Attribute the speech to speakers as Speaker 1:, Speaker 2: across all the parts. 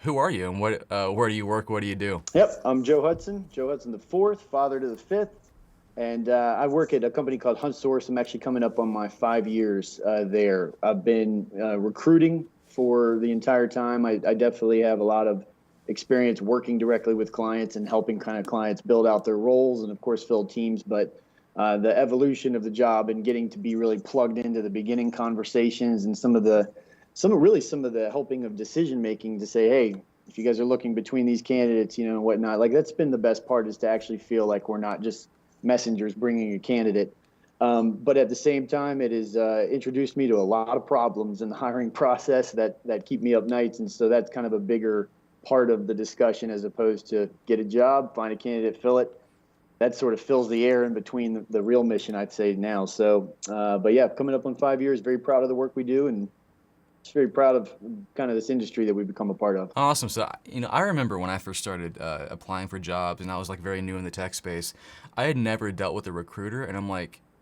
Speaker 1: who are you and where do you work? What do you do?
Speaker 2: Yep, I'm Joe Hudson the fourth, father to the fifth, and I work at a company called Hunt Source. I'm actually coming up on my 5 years there. I've been recruiting for the entire time. I definitely have a lot of experience working directly with clients and helping kind of clients build out their roles and, of course, fill teams. But the evolution of the job and getting to be really plugged into the beginning conversations and some of the helping of decision making to say, hey, if you guys are looking between these candidates, and whatnot, like that's been the best part is to actually feel like we're not just messengers bringing a candidate. But at the same time, it has introduced me to a lot of problems in the hiring process that keep me up nights. And so that's kind of a bigger part of the discussion as opposed to get a job, find a candidate, fill it. That sort of fills the air in between the real mission, I'd say now. So, but yeah, coming up on 5 years, very proud of the work we do and just very proud of kind of this industry that we've become a part of.
Speaker 1: Awesome. So, I remember when I first started applying for jobs, and I was like very new in the tech space. I had never dealt with a recruiter, and I'm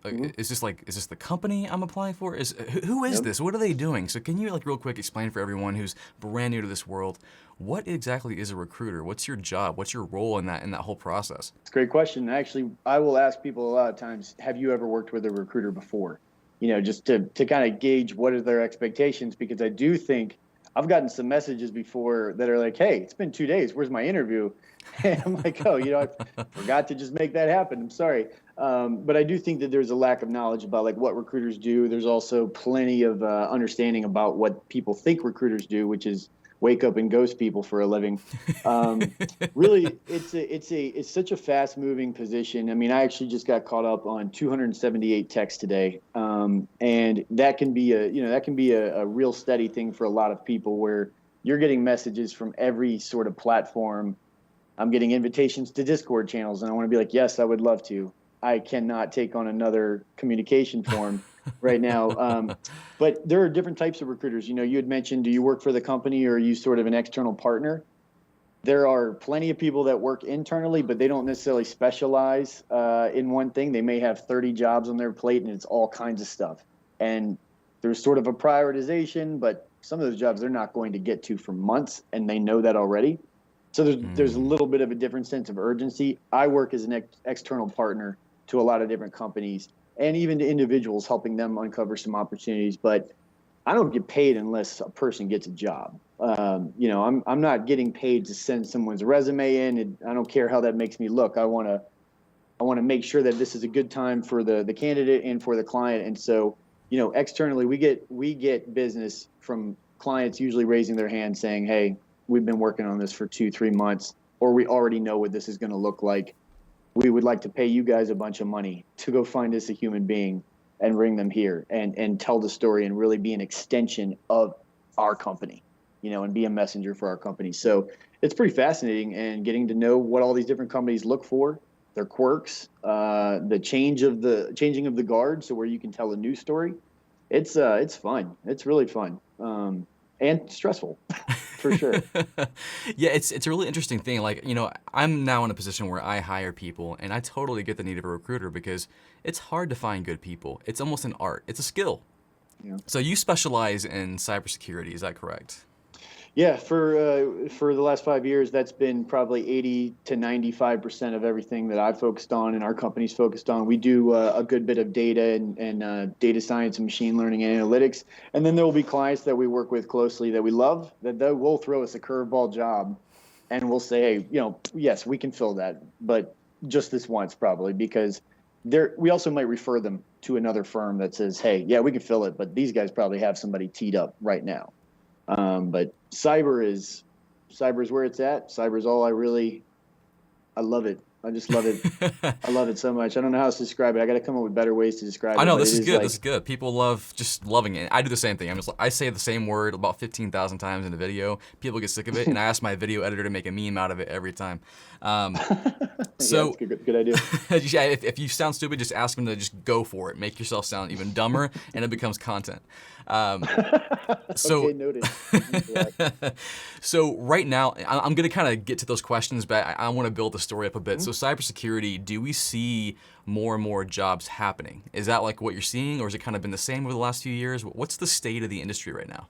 Speaker 2: Mm-hmm.
Speaker 1: is this the company I'm applying for? Who is
Speaker 2: Yep.
Speaker 1: this? What are they doing? So, can you like real quick explain for everyone who's brand new to this world, what exactly is a recruiter? What's your job? What's your role in that whole process?
Speaker 2: It's a great question. Actually, I will ask people a lot of times, have you ever worked with a recruiter before? Just to kind of gauge what are their expectations, because I do think I've gotten some messages before that are like, hey, it's been 2 days. Where's my interview? And I'm like, oh, I forgot to just make that happen. I'm sorry. But I do think that there's a lack of knowledge about like what recruiters do. There's also plenty of understanding about what people think recruiters do, which is wake up and ghost people for a living. Um, Really, it's such a fast moving position. I mean, I actually just got caught up on 278 texts today, and that can be a real steady thing for a lot of people where you're getting messages from every sort of platform. I'm getting invitations to Discord channels, and I want to be like, yes, I would love to. I cannot take on another communication form right now. But there are different types of recruiters. You had mentioned, do you work for the company or are you sort of an external partner? There are plenty of people that work internally, but they don't necessarily specialize in one thing. They may have 30 jobs on their plate and it's all kinds of stuff. And there's sort of a prioritization, but some of those jobs they're not going to get to for months, and they know that already. So there's a
Speaker 1: Mm.
Speaker 2: little bit of a different sense of urgency. I work as an external partner to a lot of different companies and even to individuals, helping them uncover some opportunities. But I don't get paid unless a person gets a job. I'm not getting paid to send someone's resume in. And I don't care how that makes me look. I want to make sure that this is a good time for the candidate and for the client. And so, externally we get business from clients usually raising their hand saying, "Hey, we've been working on this for 2-3 months, or we already know what this is going to look like. We would like to pay you guys a bunch of money to go find us a human being and bring them here and tell the story and really be an extension of our company, and be a messenger for our company." So it's pretty fascinating, and getting to know what all these different companies look for, their quirks, the changing of the guard, so where you can tell a new story. It's fun. It's really fun, and stressful, for sure.
Speaker 1: Yeah, it's a really interesting thing. Like, I'm now in a position where I hire people, and I totally get the need of a recruiter because it's hard to find good people. It's almost an art. It's a skill.
Speaker 2: Yeah.
Speaker 1: So you specialize in cybersecurity, is that correct?
Speaker 2: Yeah, for the last 5 years, that's been probably 80 to 95% of everything that I've focused on and our company's focused on. We do a good bit of data and data science and machine learning and analytics, and then there will be clients that we work with closely that we love that they will throw us a curveball job, and we'll say, hey, yes, we can fill that, but just this once probably because we also might refer them to another firm that says, hey, yeah, we can fill it, but these guys probably have somebody teed up right now. But cyber is where it's at. Cyber is all I love it. I just love it. I love it so much. I don't know how else to describe it. I got to come up with better ways to describe
Speaker 1: I
Speaker 2: it,
Speaker 1: know
Speaker 2: but
Speaker 1: this
Speaker 2: it
Speaker 1: is
Speaker 2: is
Speaker 1: good. This is
Speaker 2: like,
Speaker 1: good. People love just loving it. I do the same thing. I say the same word about 15,000 times in a video. People get sick of it, and I ask my video editor to make a meme out of it every time. Um,
Speaker 2: yeah, it's
Speaker 1: so
Speaker 2: a good idea.
Speaker 1: yeah, if you sound stupid, just ask them to just go for it. Make yourself sound even dumber, and it becomes content. Um,
Speaker 2: Okay,
Speaker 1: so
Speaker 2: noted. Thank you for that.
Speaker 1: So right now, I'm going to kind of get to those questions, but I want to build the story up a bit.
Speaker 2: Mhm.
Speaker 1: So cybersecurity, do we see more and more jobs happening? Is that like what you're seeing, or has it kind of been the same over the last few years? What's the state of the industry right now?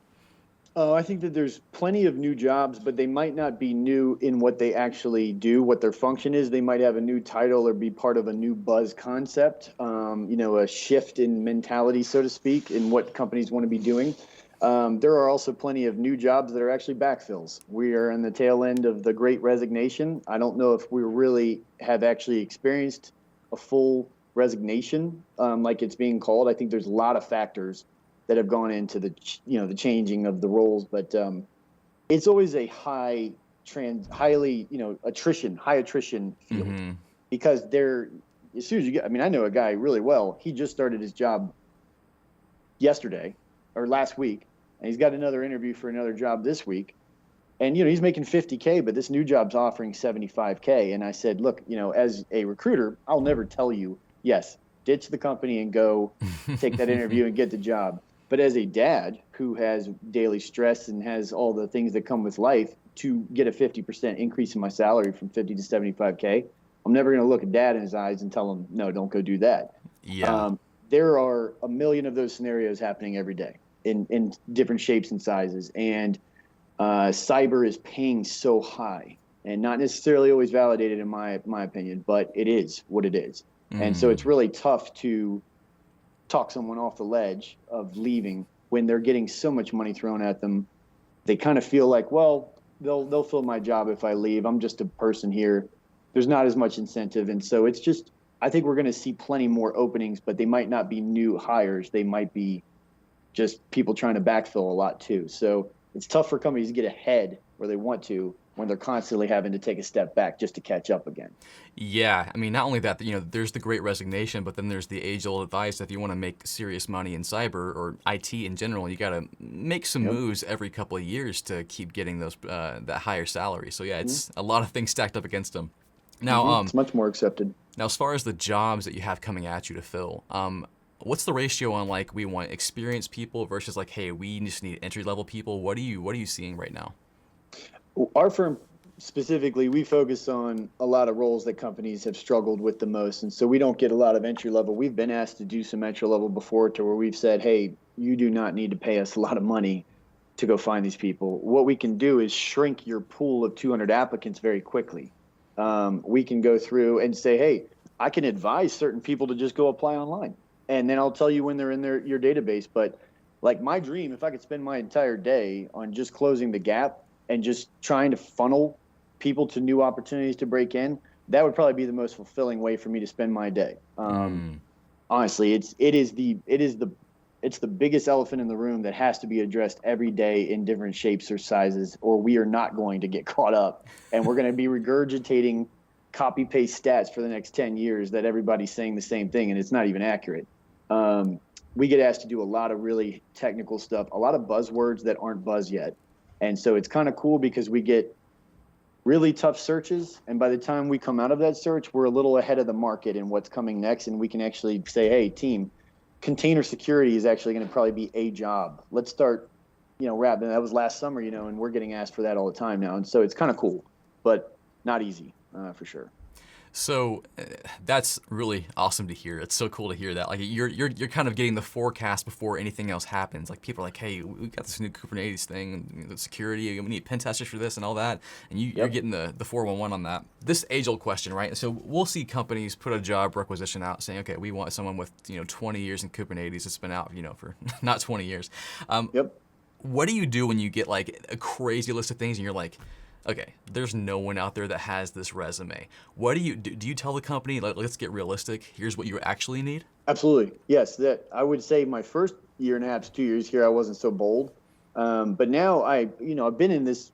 Speaker 2: I think that there's plenty of new jobs, but they might not be new in what they actually do, what their function is. They might have a new title or be part of a new buzz concept, a shift in mentality, so to speak, in what companies want to be doing. There are also plenty of new jobs that are actually backfills. We are in the tail end of the Great Resignation. I don't know if we really have actually experienced a full resignation, like it's being called. I think there's a lot of factors that have gone into the changing of the roles, but it's always a high attrition field,
Speaker 1: Mm-hmm.
Speaker 2: because as soon as you get, I mean, I know a guy really well. He just started his job yesterday or last week, and he's got another interview for another job this week. And he's making 50K, but this new job's offering 75K. And I said, look, as a recruiter, I'll never tell you, yes, ditch the company and go take that interview and get the job. But as a dad who has daily stress and has all the things that come with life, to get a 50% increase in my salary from 50 to 75K, I'm never going to look at dad in his eyes and tell him, no, don't go do that.
Speaker 1: Yeah.
Speaker 2: There are a million of those scenarios happening every day in different shapes and sizes. And cyber is paying so high, and not necessarily always validated in my opinion, but it is what it is. And so it's really tough to talk someone off the ledge of leaving when they're getting so much money thrown at them. They kind of feel like, well, they'll fill my job if I leave. I'm just a person here. There's not as much incentive. And so it's just, I think we're going to see plenty more openings, but they might not be new hires. They might be just people trying to backfill a lot too. So it's tough for companies to get ahead where they want to when they're constantly having to take a step back just to catch up again.
Speaker 1: Yeah, I mean, not only that, there's the Great Resignation, but then there's the age-old advice that if you want to make serious money in cyber or IT in general, you got to make some moves every couple of years to keep getting those that higher salary. So yeah, it's a lot of things stacked up against them. Now,
Speaker 2: It's much more accepted.
Speaker 1: now as far as the jobs that you have coming at you to fill, what's the ratio on like we want experienced people versus like, hey, we just need entry-level people? What are you seeing right now?
Speaker 2: Our firm specifically, we focus on a lot of roles that companies have struggled with the most. And so we don't get a lot of entry level. We've been asked to do some entry level before, to where we've said, hey, you do not need to pay us a lot of money to go find these people. What we can do is shrink your pool of 200 applicants very quickly. We can go through and say, hey, I can advise certain people to just go apply online. And then I'll tell you when they're in your database. But like my dream, if I could spend my entire day on just closing the gap and just trying to funnel people to new opportunities to break in, that would probably be the most fulfilling way for me to spend my day. Honestly, it's the biggest elephant in the room that has to be addressed every day in different shapes or sizes, or we are not going to get caught up, and we're going to be regurgitating copy paste stats for the next 10 years that everybody's saying the same thing, and it's not even accurate. We get asked to do a lot of really technical stuff, a lot of buzzwords that aren't buzz yet. And so it's kind of cool because we get really tough searches, and by the time we come out of that search, we're a little ahead of the market in what's coming next, and we can actually say, hey, team, container security is actually going to probably be a job. Let's start, wrapping. That was last summer, and we're getting asked for that all the time now. And so it's kind of cool, but not easy, for sure.
Speaker 1: So that's really awesome to hear. It's so cool to hear that. Like you're kind of getting the forecast before anything else happens. Like people are like, hey, we got this new Kubernetes thing, the security, we need pen testers for this and all that, and you're getting the 411 on that. This age-old question, right? So we'll see companies put a job requisition out saying, okay, we want someone with 20 years in Kubernetes that's been out for not 20 years. What do you do when you get like a crazy list of things and you're like, okay, there's no one out there that has this resume. What do you do? Do you tell the company, like, let's get realistic, here's what you actually need?
Speaker 2: Absolutely. Yes. That I would say my first year and a half to 2 years here, I wasn't so bold. But now I've been in this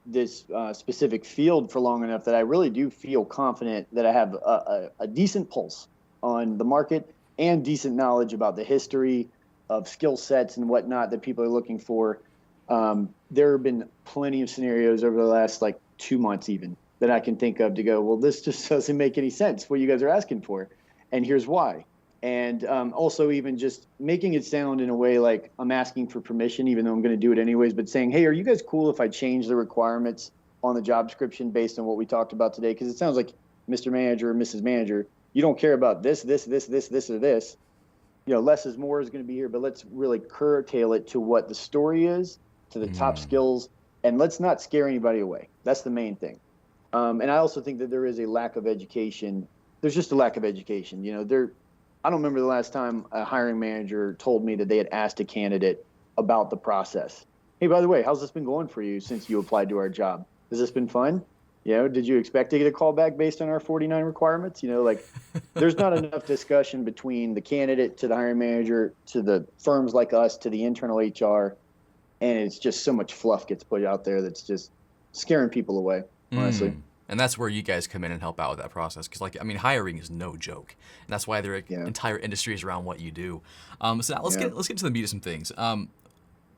Speaker 2: specific field for long enough that I really do feel confident that I have a decent pulse on the market and decent knowledge about the history of skill sets and whatnot that people are looking for. There have been plenty of scenarios over the last 2 months even that I can think of to go, well, this just doesn't make any sense what you guys are asking for, and here's why. And also even just making it sound in a way like I'm asking for permission, even though I'm going to do it anyways, but saying, hey, are you guys cool if I change the requirements on the job description based on what we talked about today? Because it sounds like Mr. Manager or Mrs. Manager, you don't care about this, or this. Less is more is going to be here, but let's really curtail it to what the story is to the top skills, and let's not scare anybody away. That's the main thing. And I also think that there is a lack of education. There's just a lack of education. I don't remember the last time a hiring manager told me that they had asked a candidate about the process. Hey, by the way, how's this been going for you since you applied to our job? Has this been fun? Did you expect to get a call back based on our 49 requirements? There's not enough discussion between the candidate to the hiring manager, to the firms like us, to the internal HR. And it's just so much fluff gets put out there that's just scaring people away, honestly.
Speaker 1: And that's where you guys come in and help out with that process. Because, hiring is no joke. And that's why their entire industry is around what you do. So now let's get to the meat of some things.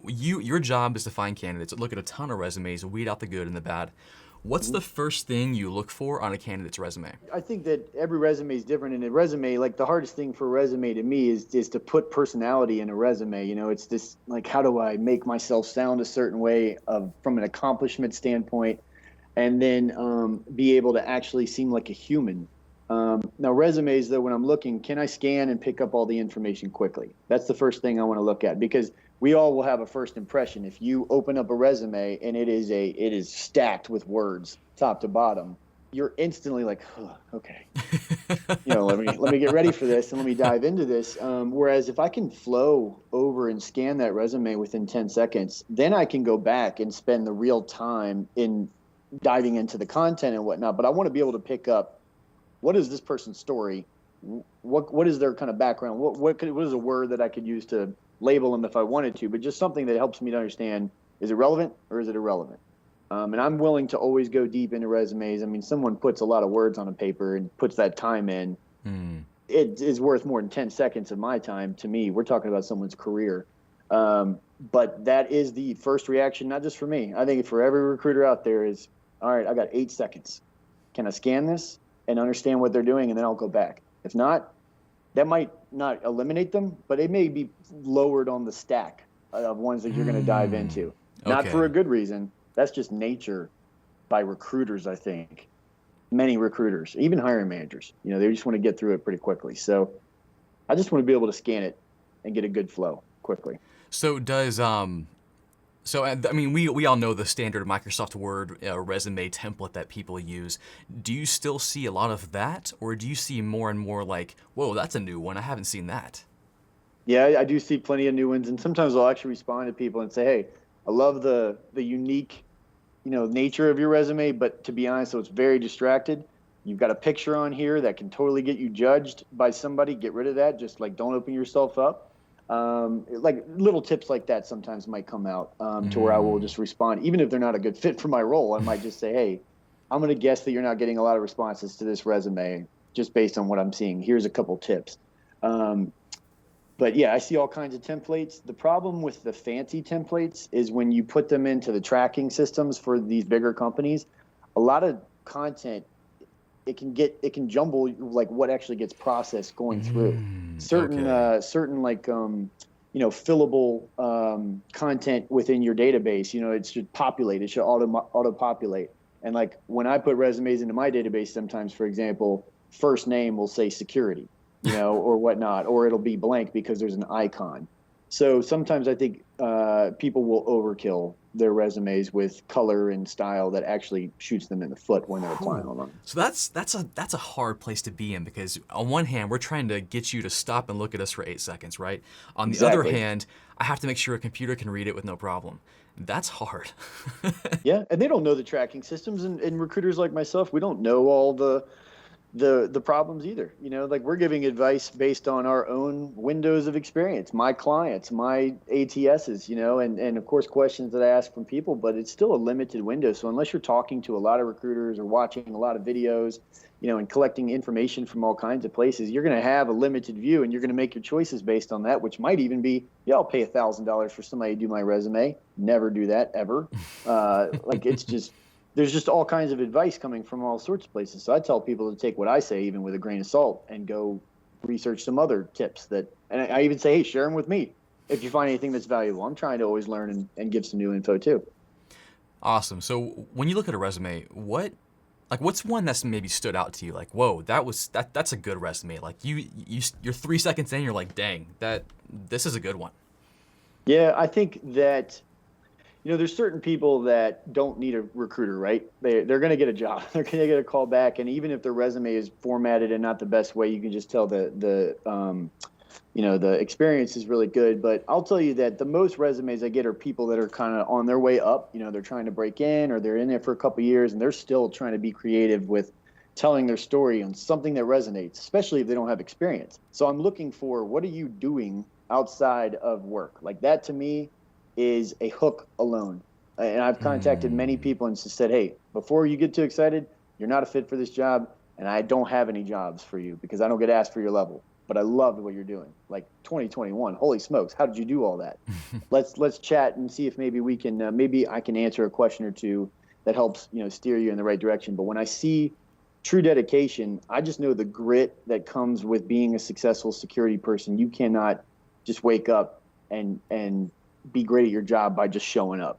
Speaker 1: Your job is to find candidates, look at a ton of resumes, weed out the good and the bad. What's the first thing you look for on a candidate's resume?
Speaker 2: I think that every resume is different. And a resume, the hardest thing for a resume to me is to put personality in a resume. It's this, how do I make myself sound a certain way from an accomplishment standpoint, and then be able to actually seem like a human. Now, resumes, though, when I'm looking, can I scan and pick up all the information quickly? That's the first thing I want to look at, because we all will have a first impression. If you open up a resume and it is stacked with words, top to bottom, you're instantly like, oh, okay, let me get ready for this and let me dive into this. Whereas if I can flow over and scan that resume within 10 seconds, then I can go back and spend the real time in diving into the content and whatnot. But I want to be able to pick up, what is this person's story? What is their kind of background? What is a word that I could use to label them if I wanted to, but just something that helps me to understand, is it relevant or is it irrelevant? And I'm willing to always go deep into resumes. I mean, someone puts a lot of words on a paper and puts that time in. It is worth more than 10 seconds of my time to me. We're talking about someone's career. But that is the first reaction, not just for me. I think for every recruiter out there is, all right, I got 8 seconds. Can I scan this and understand what they're doing, and then I'll go back? If not, that might not eliminate them, but it may be lowered on the stack of ones that you're going to dive into. Not for a good reason. That's just nature by recruiters, I think. Many recruiters, even hiring managers, they just want to get through it pretty quickly. So I just want to be able to scan it and get a good flow quickly.
Speaker 1: So does we all know the standard Microsoft Word resume template that people use. Do you still see a lot of that, or do you see more and more like, whoa, that's a new one, I haven't seen that?
Speaker 2: Yeah, I do see plenty of new ones, and sometimes I'll actually respond to people and say, hey, I love the unique, nature of your resume, but to be honest, so it's very distracted. You've got a picture on here that can totally get you judged by somebody. Get rid of that. Just don't open yourself up. Little tips like that sometimes might come out to where I will just respond, even if they're not a good fit for my role. I might just say, hey, I'm going to guess that you're not getting a lot of responses to this resume just based on what I'm seeing. Here's a couple tips. But yeah, I see all kinds of templates. The problem with the fancy templates is when you put them into the tracking systems for these bigger companies, a lot of content, it can jumble what actually gets processed going through. Certain fillable content within your database, it should populate, it should auto populate. And when I put resumes into my database, sometimes, for example, first name will say security, or whatnot, or it'll be blank because there's an icon. So sometimes I think people will overkill their resumes with color and style that actually shoots them in the foot when they're applying online.
Speaker 1: So that's a hard place to be in, because on one hand, we're trying to get you to stop and look at us for 8 seconds, right? On the other hand, I have to make sure a computer can read it with no problem. That's hard.
Speaker 2: Yeah, and they don't know the tracking systems, and recruiters like myself, we don't know all the problems either. We're giving advice based on our own windows of experience, my clients, my ATSs, and of course questions that I ask from people, but it's still a limited window. So unless you're talking to a lot of recruiters or watching a lot of videos, and collecting information from all kinds of places, you're going to have a limited view, and you're going to make your choices based on that, which might even be, I'll pay $1,000 for somebody to do my resume. Never do that ever. It's just, there's just all kinds of advice coming from all sorts of places. So I tell people to take what I say, even with a grain of salt, and go research some other tips and I even say, hey, share them with me if you find anything that's valuable. I'm trying to always learn and give some new info too.
Speaker 1: Awesome. So when you look at a resume, what's one that's maybe stood out to you? Like, whoa, that's a good resume. Like you're 3 seconds in, you're like, dang, this is a good one.
Speaker 2: Yeah, I think that There's certain people that don't need a recruiter, right? They're going to get a job. They're going to get a call back, and even if their resume is formatted in not the best way, you can just tell the experience is really good. But I'll tell you that the most resumes I get are people that are kind of on their way up. They're trying to break in, or they're in there for a couple of years, and they're still trying to be creative with telling their story on something that resonates, especially if they don't have experience. So I'm looking for, what are you doing outside of work? Like, that to me is a hook alone. And I've contacted many people and just said, hey, before you get too excited, you're not a fit for this job, and I don't have any jobs for you because I don't get asked for your level. But I love what you're doing. Like, 2021, holy smokes, how did you do all that? Let's chat and see if maybe we can maybe I can answer a question or two that helps steer you in the right direction. But when I see true dedication, I just know the grit that comes with being a successful security person. You cannot just wake up and be great at your job by just showing up.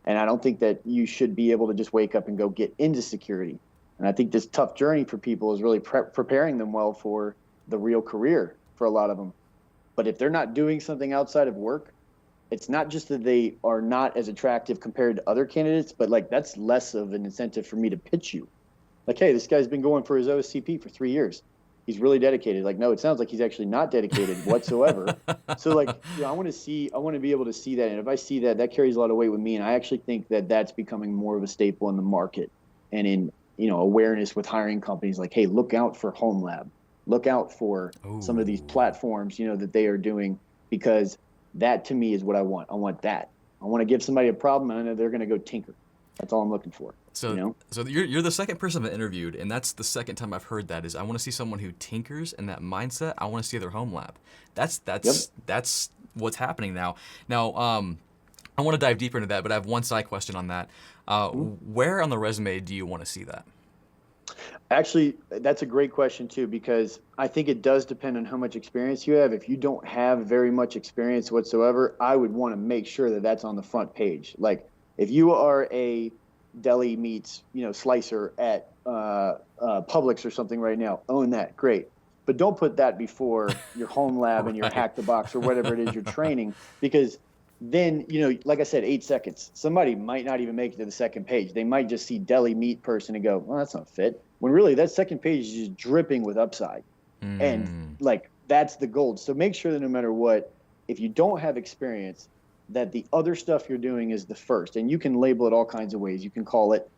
Speaker 2: And I don't think that you should be able to just wake up and go get into security. And I think this tough journey for people is really preparing them well for the real career for a lot of them. But if they're not doing something outside of work, it's not just that they are not as attractive compared to other candidates, but like, that's less of an incentive for me to pitch you. Like, hey, this guy's been going for his OSCP for 3 years. He's really dedicated. Like, no, it sounds like he's actually not dedicated whatsoever. So like, I want to be able to see that. And if I see that, that carries a lot of weight with me. And I actually think that that's becoming more of a staple in the market and in, awareness with hiring companies. Like, hey, look out for Home Lab. Look out for some of these platforms, that they are doing, because that to me is what I want. I want that. I want to give somebody a problem and I know they're going to go tinker. That's all I'm looking for.
Speaker 1: So you're the second person I've interviewed, and that's the second time I've heard that. Is I want to see someone who tinkers in that mindset. I want to see their home lab. That's what's happening now. Now, I want to dive deeper into that, but I have one side question on that. Where on the resume do you want to see that?
Speaker 2: Actually, that's a great question too, because I think it does depend on how much experience you have. If you don't have very much experience whatsoever, I would want to make sure that that's on the front page. Like, if you are a deli meats, slicer at Publix or something right now, own that, great. But don't put that before your home lab and your hack the box or whatever it is you're training, because then, like I said, 8 seconds, somebody might not even make it to the second page. They might just see deli meat person and go, well, that's not fit. When really that second page is just dripping with upside. And like, that's the gold. So make sure that no matter what, if you don't have experience, that the other stuff you're doing is the first. And you can label it all kinds of ways. You can call it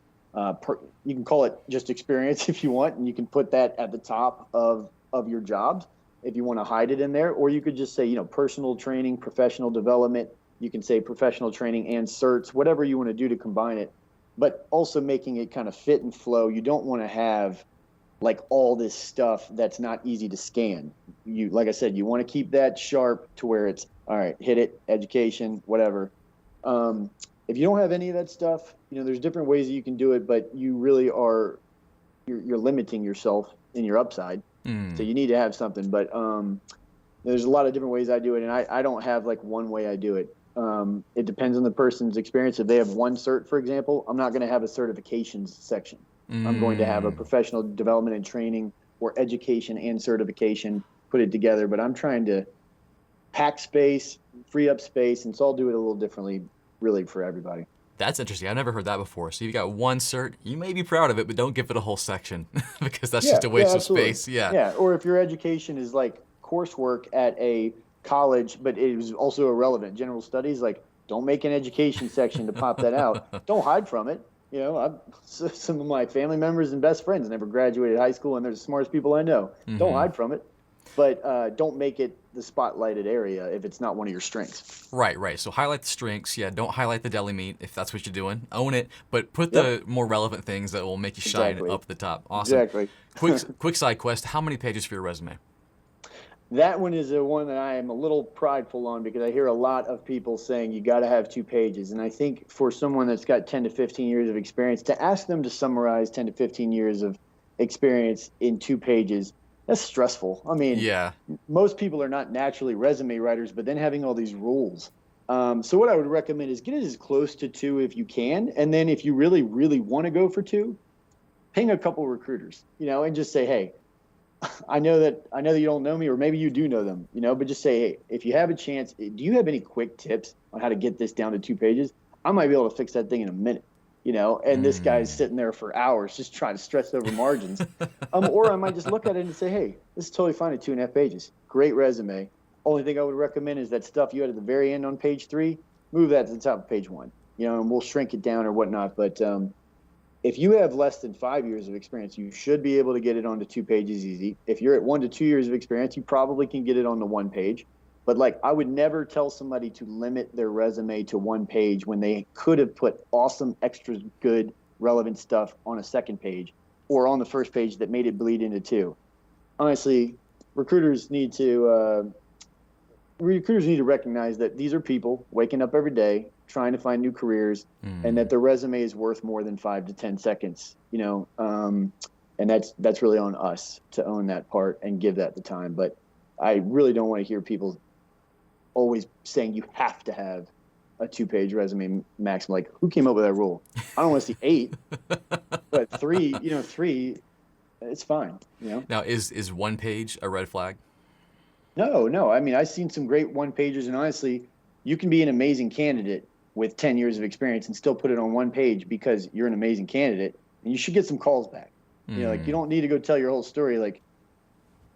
Speaker 2: just experience if you want, and you can put that at the top of your jobs if you want to hide it in there. Or you could just say, personal training, professional development. You can say professional training and certs, whatever you want to do to combine it, but also making it kind of fit and flow. You don't want to have like all this stuff that's not easy to scan. Like I said, you want to keep that sharp to where it's, all right, hit it, education, whatever. If you don't have any of that stuff, there's different ways that you can do it, but you really you're limiting yourself in your upside. So you need to have something, but there's a lot of different ways I do it. And I don't have like one way I do it. It depends on the person's experience. If they have one cert, for example, I'm not going to have a certifications section. I'm going to have a professional development and training, or education and certification, put it together. But I'm trying to pack space, free up space, and so I'll do it a little differently, really, for everybody.
Speaker 1: That's interesting. I've never heard that before. So you've got one cert. You may be proud of it, but don't give it a whole section because that's just a waste of space.
Speaker 2: Yeah. Or if your education is like coursework at a college, but it was also irrelevant, general studies, like, don't make an education section to pop that out. Don't hide from it. Some of my family members and best friends never graduated high school, and they're the smartest people I know. Don't hide from it, but don't make it the spotlighted area if it's not one of your strengths.
Speaker 1: Right. So highlight the strengths. Yeah, don't highlight the deli meat if that's what you're doing. Own it, but put the more relevant things that will make you shine up the top. Awesome.
Speaker 2: Exactly.
Speaker 1: Quick side quest. How many pages for your resume?
Speaker 2: That one is one that I am a little prideful on, because I hear a lot of people saying you got to have 2 pages. And I think for someone that's got 10 to 15 years of experience, to ask them to summarize 10 to 15 years of experience in 2 pages, that's stressful. I mean, most people are not naturally resume writers, but then having all these rules. So what I would recommend is get it as close to 2 if you can. And then if you really, really want to go for 2, ping a couple recruiters, and just say, hey, I know that you don't know me, or maybe you do know them, but just say, hey, if you have a chance, do you have any quick tips on how to get this down to 2 pages? I might be able to fix that thing in a minute, and this guy's sitting there for hours just trying to stress over margins. Or I might just look at it and say, hey, this is totally fine at 2.5 pages. Great resume. Only thing I would recommend is that stuff you had at the very end on page 3, move that to the top of page 1, and we'll shrink it down or whatnot. But if you have less than 5 years of experience, you should be able to get it onto 2 pages easy. If you're at 1 to 2 years of experience, you probably can get it on the 1 page. But I would never tell somebody to limit their resume to 1 page when they could have put awesome, extra good, relevant stuff on a 2nd page or on the 1st page that made it bleed into 2. Honestly, recruiters need to recognize that these are people waking up every day trying to find new careers, and that their resume is worth more than 5 to 10 seconds, and that's really on us to own that part and give that the time. But I really don't want to hear people always saying you have to have a 2-page resume maximum. Like, who came up with that rule? I don't want to see 8, but 3, 3, it's fine.
Speaker 1: Now, is 1 page a red flag?
Speaker 2: No. I mean, I've seen some great 1-pagers, and honestly, you can be an amazing candidate with 10 years of experience and still put it on 1 page because you're an amazing candidate, and you should get some calls back. You don't need to go tell your whole story.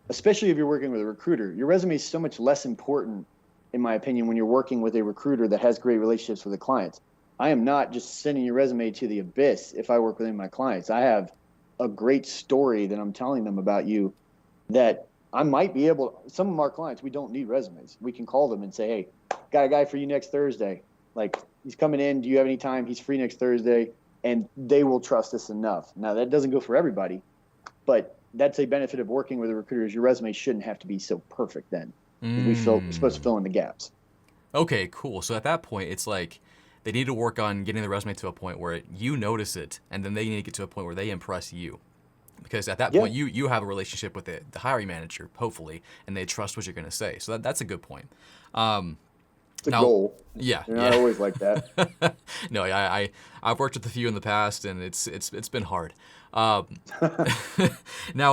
Speaker 2: Especially if you're working with a recruiter, your resume is so much less important, in my opinion, when you're working with a recruiter that has great relationships with the clients. I am not just sending your resume to the abyss if I work with any of my clients. I have a great story that I'm telling them about you that I might be able – some of our clients, we don't need resumes. We can call them and say, hey, got a guy for you next Thursday. He's coming in. Do you have any time? He's free next Thursday. And they will trust us enough. Now, that doesn't go for everybody, but that's a benefit of working with a recruiter. Your resume shouldn't have to be so perfect then. We're supposed to fill in the gaps.
Speaker 1: Okay, cool. So at that point, it's like they need to work on getting the resume to a point where you notice it, and then they need to get to a point where they impress you. Because at that point, you have a relationship with the hiring manager, hopefully, and they trust what you're going to say. So that's a good point.
Speaker 2: It's a goal.
Speaker 1: Yeah.
Speaker 2: You're not always like that.
Speaker 1: No, I've worked with a few in the past, and it's been hard. Now,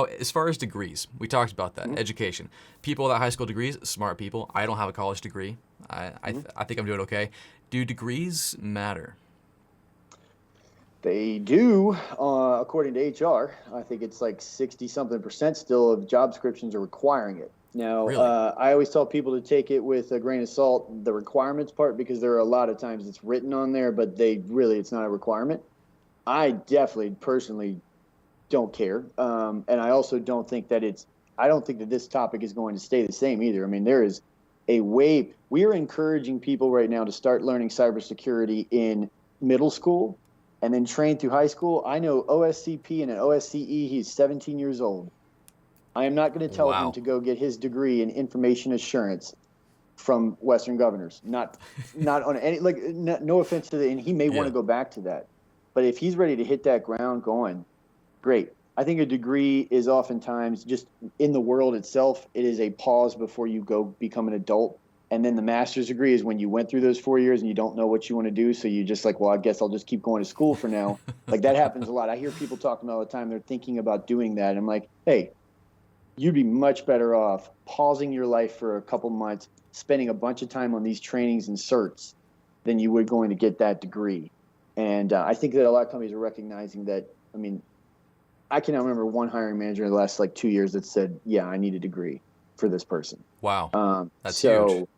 Speaker 1: as far as degrees, we talked about that. Education. People without high school degrees, smart people. I don't have a college degree. I think I'm doing okay. Do degrees matter?
Speaker 2: They do, according to HR. I think it's 60-something% still of job descriptions are requiring it. Now,
Speaker 1: Really?
Speaker 2: I always tell people to take it with a grain of salt, the requirements part, because there are a lot of times it's written on there, but it's not a requirement. I definitely personally don't care. And I also don't think that I don't think that this topic is going to stay the same either. I mean, there is a wave. We are encouraging people right now to start learning cybersecurity in middle school and then train through high school. I know OSCP and an OSCE, he's 17 years old. I am not going to tell him to go get his degree in information assurance from Western Governors. Not on any, no offense to and he may want to go back to that. But if he's ready to hit that ground going, great. I think a degree is oftentimes just in the world itself, it is a pause before you go become an adult. And then the master's degree is when you went through those 4 years and you don't know what you want to do. So you just I guess I'll just keep going to school for now. That happens a lot. I hear people talking all the time. They're thinking about doing that. I'm like, hey, you'd be much better off pausing your life for a couple months, spending a bunch of time on these trainings and certs than you would going to get that degree. And I think that a lot of companies are recognizing that. I mean, I cannot remember one hiring manager in the last 2 years that said, yeah, I need a degree for this person.
Speaker 1: Wow. That's huge.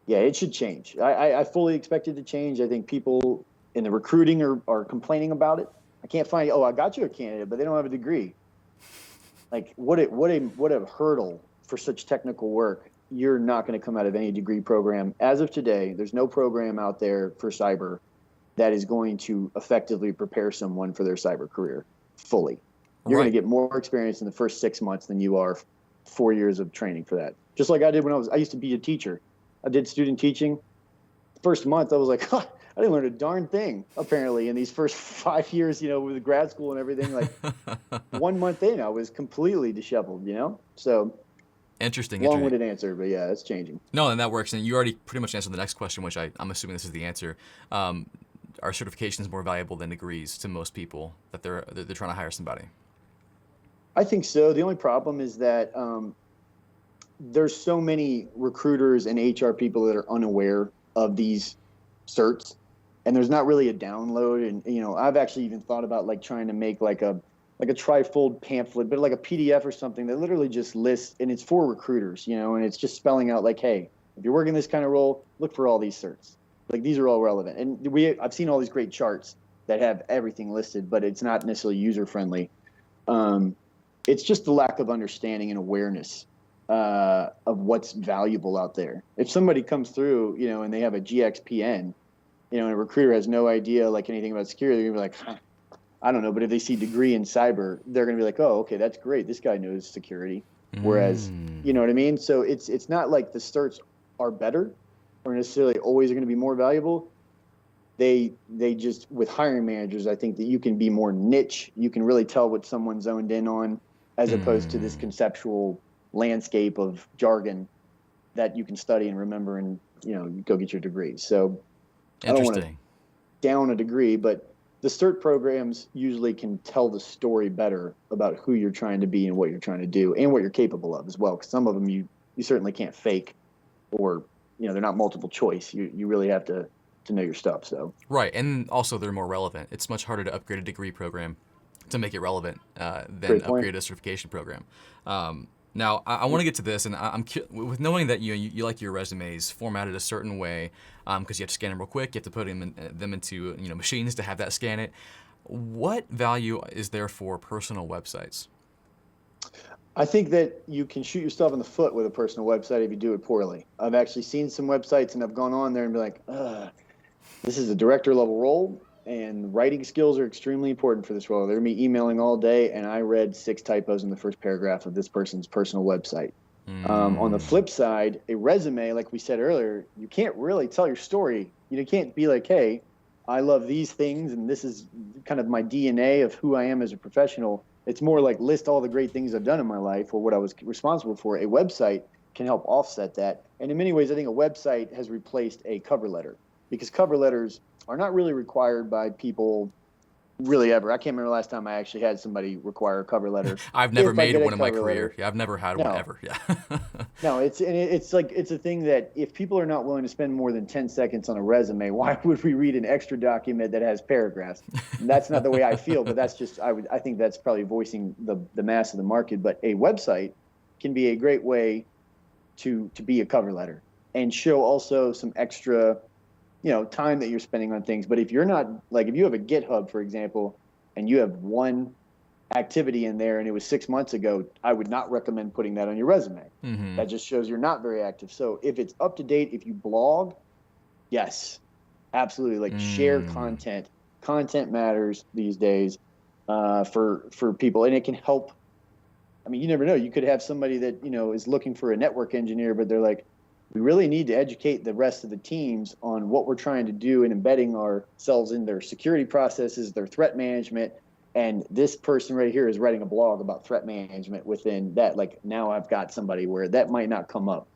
Speaker 2: Yeah, it should change. I fully expect it to change. I think people in the recruiting are complaining about it. I can't find, I got you a candidate, but they don't have a degree. What a hurdle for such technical work. You're not going to come out of any degree program. As of today, there's no program out there for cyber that is going to effectively prepare someone for their cyber career fully. You're going to get more experience in the first 6 months than you are 4 years of training for that. Just like I did when I used to be a teacher. I did student teaching. First month, I was like, I didn't learn a darn thing, apparently, in these first 5 years, with grad school and everything. 1 month in, I was completely disheveled, So
Speaker 1: interesting.
Speaker 2: Long-winded answer, but yeah, it's changing.
Speaker 1: No, and that works. And you already pretty much answered the next question, which I'm assuming this is the answer. Are certifications more valuable than degrees to most people that they're trying to hire somebody?
Speaker 2: I think so. The only problem is that there's so many recruiters and HR people that are unaware of these certs, and there's not really a download. And I've actually even thought about like trying to make like a trifold pamphlet, but like a PDF or something that literally just lists, and it's for recruiters, and it's just spelling out like, hey, if you're working this kind of role, look for all these certs. Like these are all relevant. And I've seen all these great charts that have everything listed, but it's not necessarily user friendly. It's just the lack of understanding and awareness of what's valuable out there. If somebody comes through, and they have a GXPN, and a recruiter has no idea like anything about security, they're gonna be like, huh, I don't know. But if they see degree in cyber, they're gonna be like, oh, okay, that's great. This guy knows security. Whereas, you know what I mean? So it's not like the certs are better or necessarily always are going to be more valuable. They just, with hiring managers, I think that you can be more niche. You can really tell what someone's zoned in on, as opposed to this conceptual landscape of jargon that you can study and remember and go get your degree. So I don't want to down a degree, but the cert programs usually can tell the story better about who you're trying to be and what you're trying to do and what you're capable of as well. Because some of them you certainly can't fake, or they're not multiple choice. You really have to know your stuff. So
Speaker 1: right, and also they're more relevant. It's much harder to upgrade a degree program to make it relevant than upgrade a certification program. Now, I want to get to this, and with knowing that you like your resumes formatted a certain way, because you have to scan them real quick, you have to put them into machines to have that scan it. What value is there for personal websites?
Speaker 2: I think that you can shoot yourself in the foot with a personal website if you do it poorly. I've actually seen some websites, and I've gone on there and be like, this is a director level role, and writing skills are extremely important for this role. They're me emailing all day, and I read 6 typos in the first paragraph of this person's personal website. On the flip side, a resume, like we said earlier, you can't really tell your story. You can't be like, hey, I love these things, and this is kind of my DNA of who I am as a professional. It's more like list all the great things I've done in my life or what I was responsible for. A website can help offset that. And in many ways, I think a website has replaced a cover letter, because cover letters are not really required by people really ever. I can't remember the last time I actually had somebody require a cover letter.
Speaker 1: I've never made one in my career. Yeah, I've never had one ever. Yeah.
Speaker 2: No, it's a thing that if people are not willing to spend more than 10 seconds on a resume, why would we read an extra document that has paragraphs? And that's not the way I feel, but that's just, I think that's probably voicing the mass of the market. But a website can be a great way to be a cover letter and show also some extra time that you're spending on things. But if you're not, like, if you have a GitHub, for example, and you have one activity in there and it was 6 months ago, I would not recommend putting that on your resume. That just shows you're not very active. So if it's up to date, if you blog, yes, absolutely. Like share content. Content matters these days for people, and it can help. I mean, you never know. You could have somebody that, is looking for a network engineer, but they're like, we really need to educate the rest of the teams on what we're trying to do and embedding ourselves in their security processes, their threat management. And this person right here is writing a blog about threat management within that. Like, now I've got somebody where that might not come up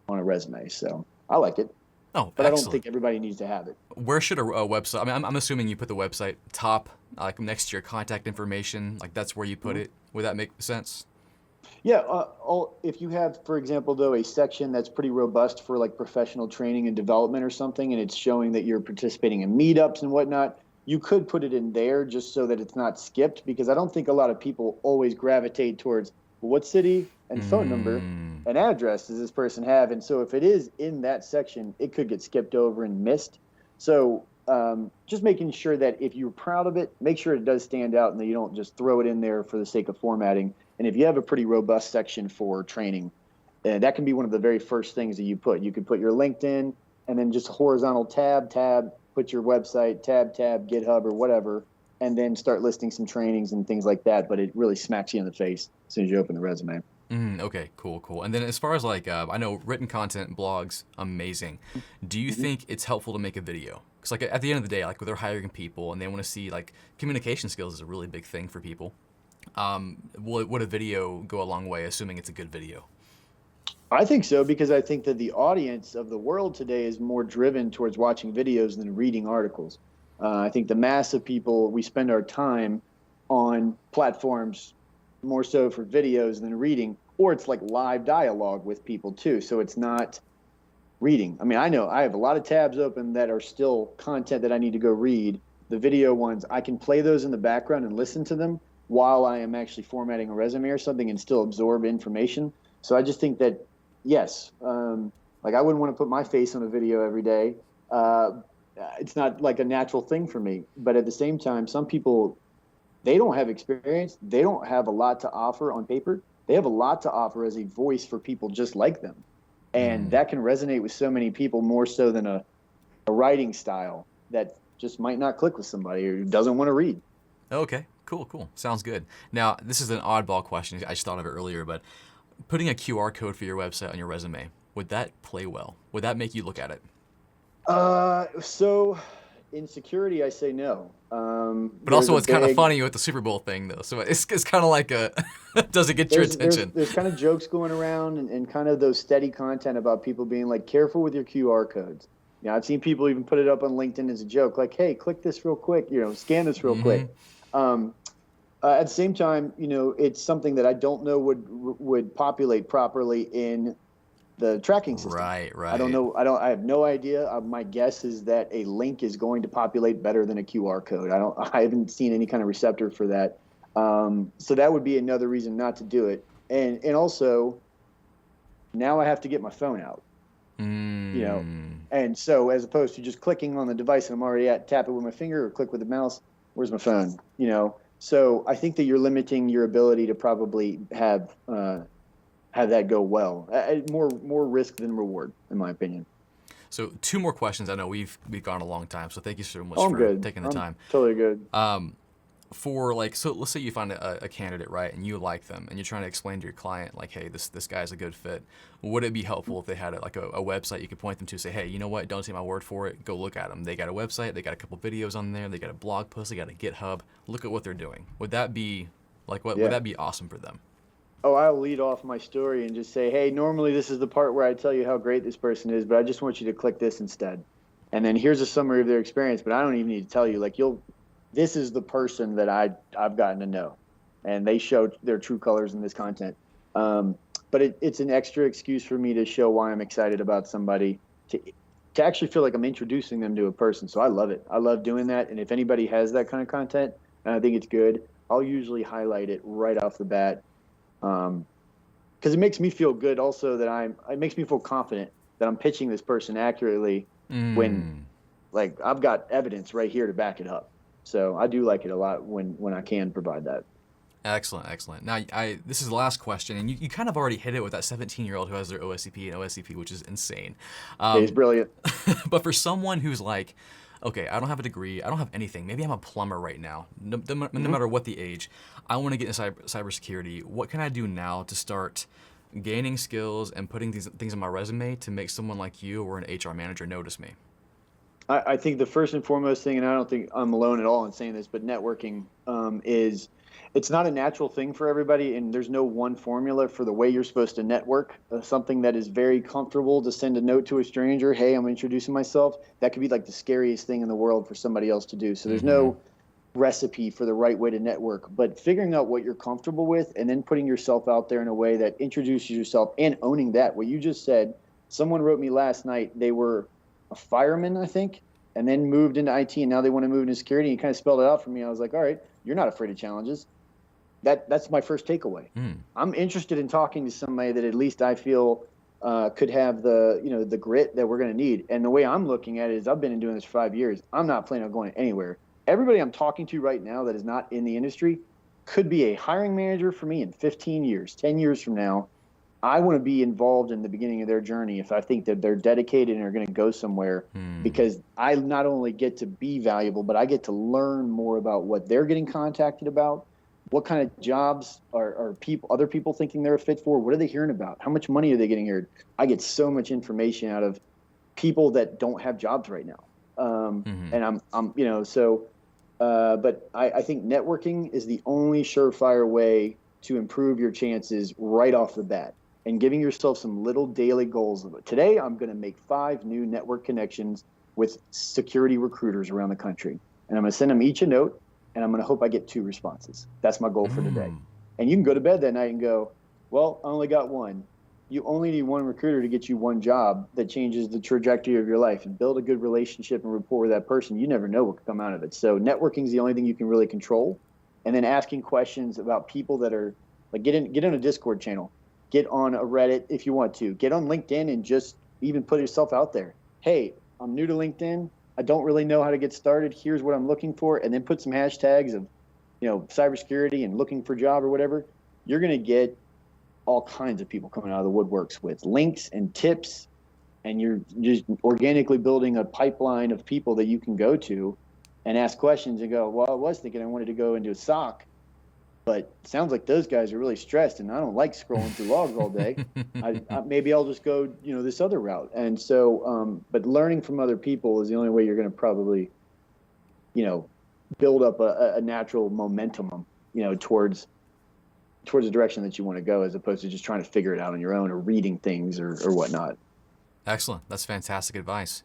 Speaker 2: on a resume. So I like it.
Speaker 1: Oh,
Speaker 2: but
Speaker 1: excellent.
Speaker 2: I don't think everybody needs to have it.
Speaker 1: Where should a website, I mean, I'm assuming you put the website top, like next to your contact information, like that's where you put it. Would that make sense?
Speaker 2: Yeah, if you have, for example, though, a section that's pretty robust for like professional training and development or something, and it's showing that you're participating in meetups and whatnot, you could put it in there just so that it's not skipped, because I don't think a lot of people always gravitate towards, well, what city and phone number and address does this person have? And so if it is in that section, it could get skipped over and missed. So just making sure that if you're proud of it, make sure it does stand out and that you don't just throw it in there for the sake of formatting. And if you have a pretty robust section for training, that can be one of the very first things that you put. You could put your LinkedIn and then just a horizontal tab, put your website, tab, GitHub or whatever, and then start listing some trainings and things like that. But it really smacks you in the face as soon as you open the resume.
Speaker 1: Okay, cool. And then as far as like, I know written content, blogs, amazing. Do you think it's helpful to make a video? Because like at the end of the day, like they're hiring people and they want to see, like, communication skills is a really big thing for people. Would a video go a long way, assuming it's a good video?
Speaker 2: I think so, because I think that the audience of the world today is more driven towards watching videos than reading articles. I think the mass of people, we spend our time on platforms more so for videos than reading, or it's like live dialogue with people too. So it's not reading. I mean, I know I have a lot of tabs open that are still content that I need to go read. The video ones, I can play those in the background and listen to them while I am actually formatting a resume or something and still absorb information. So I just think that, yes, like I wouldn't want to put my face on a video every day. It's not like a natural thing for me. But at the same time, some people, they don't have experience. They don't have a lot to offer on paper. They have a lot to offer as a voice for people just like them. And that can resonate with so many people more so than a writing style that just might not click with somebody who doesn't want to read.
Speaker 1: Okay, cool. Sounds good. Now, this is an oddball question. I just thought of it earlier, but putting a QR code for your website on your resume, would that play well? Would that make you look at it?
Speaker 2: So in security, I say no.
Speaker 1: But also, it's kind of funny with the Super Bowl thing, though. So it's kind of like a, does it get your attention?
Speaker 2: There's kind of jokes going around and kind of those steady content about people being like, careful with your QR codes. You know, I've seen people even put it up on LinkedIn as a joke, like, hey, click this real quick, you know, scan this real quick. At the same time, you know, it's something that I don't know would populate properly in the tracking system.
Speaker 1: Right.
Speaker 2: I don't know. I have no idea. My guess is that a link is going to populate better than a QR code. I haven't seen any kind of receptor for that. So that would be another reason not to do it. And also, now I have to get my phone out. You know, and so as opposed to just clicking on the device and I'm already tap it with my finger or click with the mouse, where's my phone? You know, so I think that you're limiting your ability to probably have that go well. More risk than reward, in my opinion.
Speaker 1: So 2 more questions. I know we've gone a long time, so thank you so much
Speaker 2: for
Speaker 1: taking the time.
Speaker 2: Totally good.
Speaker 1: For like, so let's say you find a candidate, right, and you like them, and you're trying to explain to your client, like, hey, this guy's a good fit. Would it be helpful if they had a website you could point them to, say, hey, you know what, don't take my word for it, go look at them. They got a website, they got a couple videos on there, they got a blog post, they got a GitHub. Look at what they're doing. Would that be would that be awesome for them?
Speaker 2: Oh, I'll lead off my story and just say, hey, normally this is the part where I tell you how great this person is, but I just want you to click this instead. And then here's a summary of their experience, but I don't even need to tell you. Like, this is the person that I've gotten to know, and they show their true colors in this content. But it's an extra excuse for me to show why I'm excited about somebody, to actually feel like I'm introducing them to a person. So I love it. I love doing that. And if anybody has that kind of content, and I think it's good, I'll usually highlight it right off the bat. Because it makes me feel good also that it makes me feel confident that I'm pitching this person accurately when, like, I've got evidence right here to back it up. So I do like it a lot when I can provide that.
Speaker 1: Excellent. Now, this is the last question, and you kind of already hit it with that 17-year-old who has their OSCP and OSCP, which is insane.
Speaker 2: It's brilliant.
Speaker 1: But for someone who's like, okay, I don't have a degree, I don't have anything, maybe I'm a plumber right now, no matter what the age, I want to get into cybersecurity. What can I do now to start gaining skills and putting these things on my resume to make someone like you or an HR manager notice me?
Speaker 2: I think the first and foremost thing, and I don't think I'm alone at all in saying this, but networking is, it's not a natural thing for everybody, and there's no one formula for the way you're supposed to network. Something that is very comfortable to send a note to a stranger, hey, I'm introducing myself, that could be like the scariest thing in the world for somebody else to do. So there's no recipe for the right way to network, but figuring out what you're comfortable with and then putting yourself out there in a way that introduces yourself and owning that. What you just said, someone wrote me last night, they were a fireman, I think, and then moved into IT, and now they want to move into security. And he kind of spelled it out for me. I was like, all right, you're not afraid of challenges. That's my first takeaway. I'm interested in talking to somebody that at least I feel could have the grit that we're going to need. And the way I'm looking at it is, I've been doing this for 5 years. I'm not planning on going anywhere. Everybody I'm talking to right now that is not in the industry could be a hiring manager for me in 15 years, 10 years from now. I want to be involved in the beginning of their journey if I think that they're dedicated and are going to go somewhere, because I not only get to be valuable, but I get to learn more about what they're getting contacted about, what kind of jobs are other people thinking they're a fit for, what are they hearing about, how much money are they getting here. I get so much information out of people that don't have jobs right now. And but I think networking is the only surefire way to improve your chances right off the bat, and giving yourself some little daily goals of it. Today, I'm going to make 5 new network connections with security recruiters around the country. And I'm going to send them each a note, and I'm going to hope I get 2 responses. That's my goal for today. And you can go to bed that night and go, well, I only got 1. you only need one recruiter to get you one job that changes the trajectory of your life, and build a good relationship and rapport with that person. You never know what could come out of it. So networking is the only thing you can really control. And then asking questions about people that are like, get in a Discord channel, get on a Reddit if you want to, get on LinkedIn, and just even put yourself out there. Hey, I'm new to LinkedIn. I don't really know how to get started. Here's what I'm looking for. And then put some hashtags of, cybersecurity and looking for a job or whatever. You're going to get all kinds of people coming out of the woodworks with links and tips, and you're just organically building a pipeline of people that you can go to and ask questions and go, well, I was thinking I wanted to go into a SOC, but it sounds like those guys are really stressed, and I don't like scrolling through logs all day. Maybe I'll just go, this other route. And so, but learning from other people is the only way you're going to probably, build up a natural momentum, towards the direction that you want to go, as opposed to just trying to figure it out on your own or reading things or whatnot.
Speaker 1: Excellent. That's fantastic advice.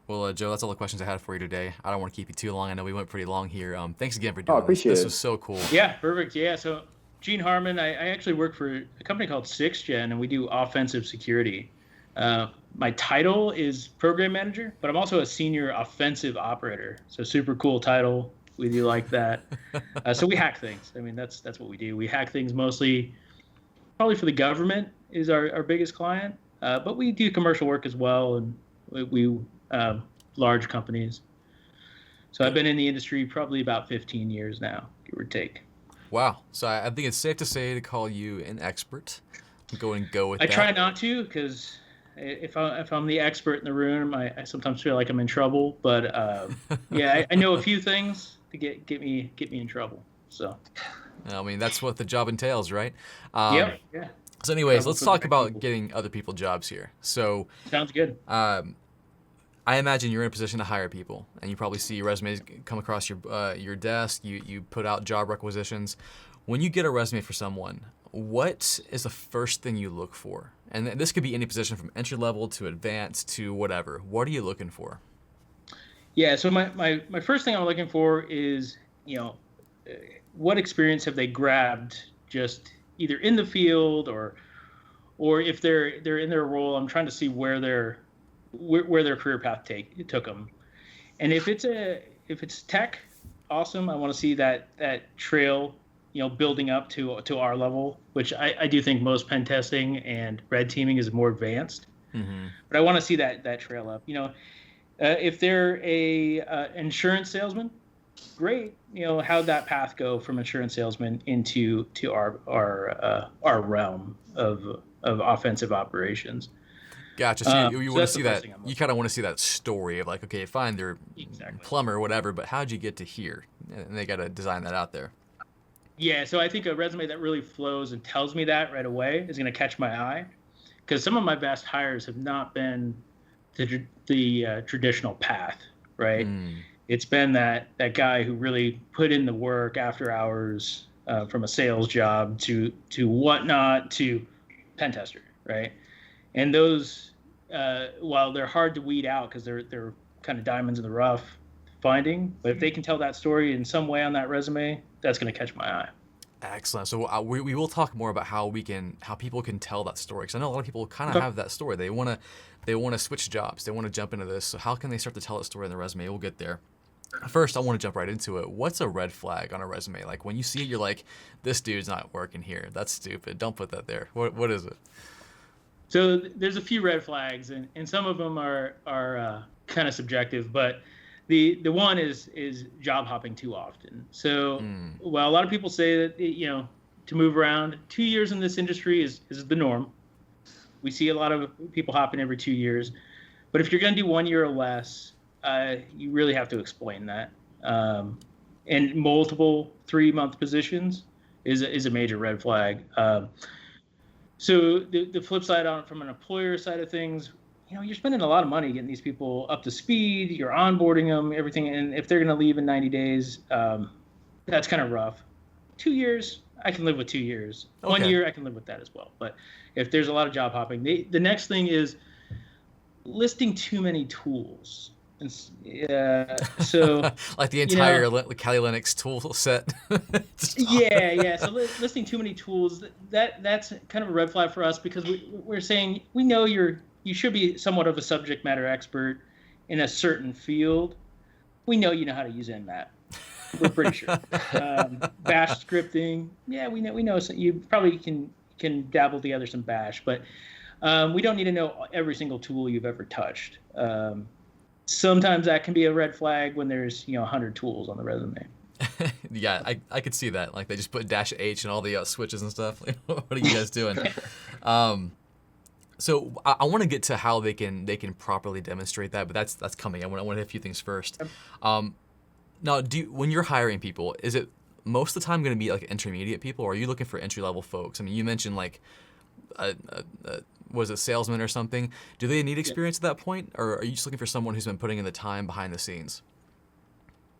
Speaker 1: Well, Joe, that's all the questions I had for you today. I don't want to keep you too long. I know we went pretty long here. Thanks again for doing this.
Speaker 2: Appreciate it.
Speaker 1: This was so cool.
Speaker 3: Yeah, perfect. Yeah, so Gene Harmon, I actually work for a company called 6Gen, and we do offensive security. My title is program manager, but I'm also a senior offensive operator. So super cool title. We do like that. So we hack things. I mean, that's what we do. We hack things mostly, probably for the government is our biggest client, but we do commercial work as well, and we large companies. So I've been in the industry probably about 15 years now, give or take.
Speaker 1: Wow. So I think it's safe to say to call you an expert. Go with that.
Speaker 3: I try not to, because if I'm the expert in the room, I sometimes feel like I'm in trouble. But yeah, I know a few things to get me in trouble. So.
Speaker 1: I mean, that's what the job entails, right?
Speaker 3: Yeah.
Speaker 1: So anyways, let's talk about getting other people jobs here. So
Speaker 3: sounds good.
Speaker 1: I imagine you're in a position to hire people, and you probably see resumes come across your desk. You put out job requisitions. When you get a resume for someone, what is the first thing you look for? And this could be any position from entry level to advanced to whatever. What are you looking for?
Speaker 3: Yeah, so my first thing I'm looking for is, what experience have they grabbed just either in the field or if they're in their role. I'm trying to see where their career path took them. And if it's tech, awesome. I want to see that trail, building up to our level, which I do think most pen testing and red teaming is more advanced. Mm-hmm. But I want to see that trail up. If they're a insurance salesman, great. How'd that path go from insurance salesman into our realm of offensive operations?
Speaker 1: Gotcha. So you want to see that. You kind of want to see that story of like, okay, fine, they're plumber or whatever, but how'd you get to here? And they got to design that out there.
Speaker 3: Yeah. So I think a resume that really flows and tells me that right away is going to catch my eye, because some of my best hires have not been the traditional path, right? It's been that guy who really put in the work after hours, from a sales job to whatnot to pen tester, right? And those, while they're hard to weed out because they're kind of diamonds in the rough finding, but if they can tell that story in some way on that resume, that's going to catch my eye.
Speaker 1: Excellent. So we will talk more about how people can tell that story, because I know a lot of people kind of have that story. They want to switch jobs. They want to jump into this. So how can they start to tell that story in the resume? We'll get there. First, I want to jump right into it. What's a red flag on a resume? Like when you see it, you're like, this dude's not working here. That's stupid. Don't put that there. What is it?
Speaker 3: So there's a few red flags, and some of them are kind of subjective, but the one is job hopping too often. So while a lot of people say that to move around, 2 years in this industry is the norm. We see a lot of people hopping every 2 years, but if you're going to do 1 year or less, you really have to explain that. And multiple 3-month positions is a major red flag. So the flip side on from an employer side of things, you're spending a lot of money getting these people up to speed. You're onboarding them, everything, and if they're going to leave in 90 days, that's kind of rough. 2 years, I can live with 2 years. Okay. 1 year, I can live with that as well. But if there's a lot of job hopping, the next thing is listing too many tools. So
Speaker 1: like the
Speaker 3: you know,
Speaker 1: entire Kali Linux tool set.
Speaker 3: yeah. So listing too many tools, that's kind of a red flag for us, because we're saying we know you should be somewhat of a subject matter expert in a certain field. We know you know how to use Nmap. We're pretty sure. Bash scripting, yeah, we know. So you probably can dabble together some Bash, but we don't need to know every single tool you've ever touched. Sometimes that can be a red flag when there's 100 tools on the resume.
Speaker 1: Yeah, I could see that. Like they just put -H and all the switches and stuff. Like, what are you guys doing? So I want to get to how they can properly demonstrate that, but that's coming. I want to hit a few things first. Now, when you're hiring people, is it most of the time going to be like intermediate people, or are you looking for entry-level folks? I mean, you mentioned like was it salesman or something? Do they need experience at that point, or are you just looking for someone who's been putting in the time behind the scenes?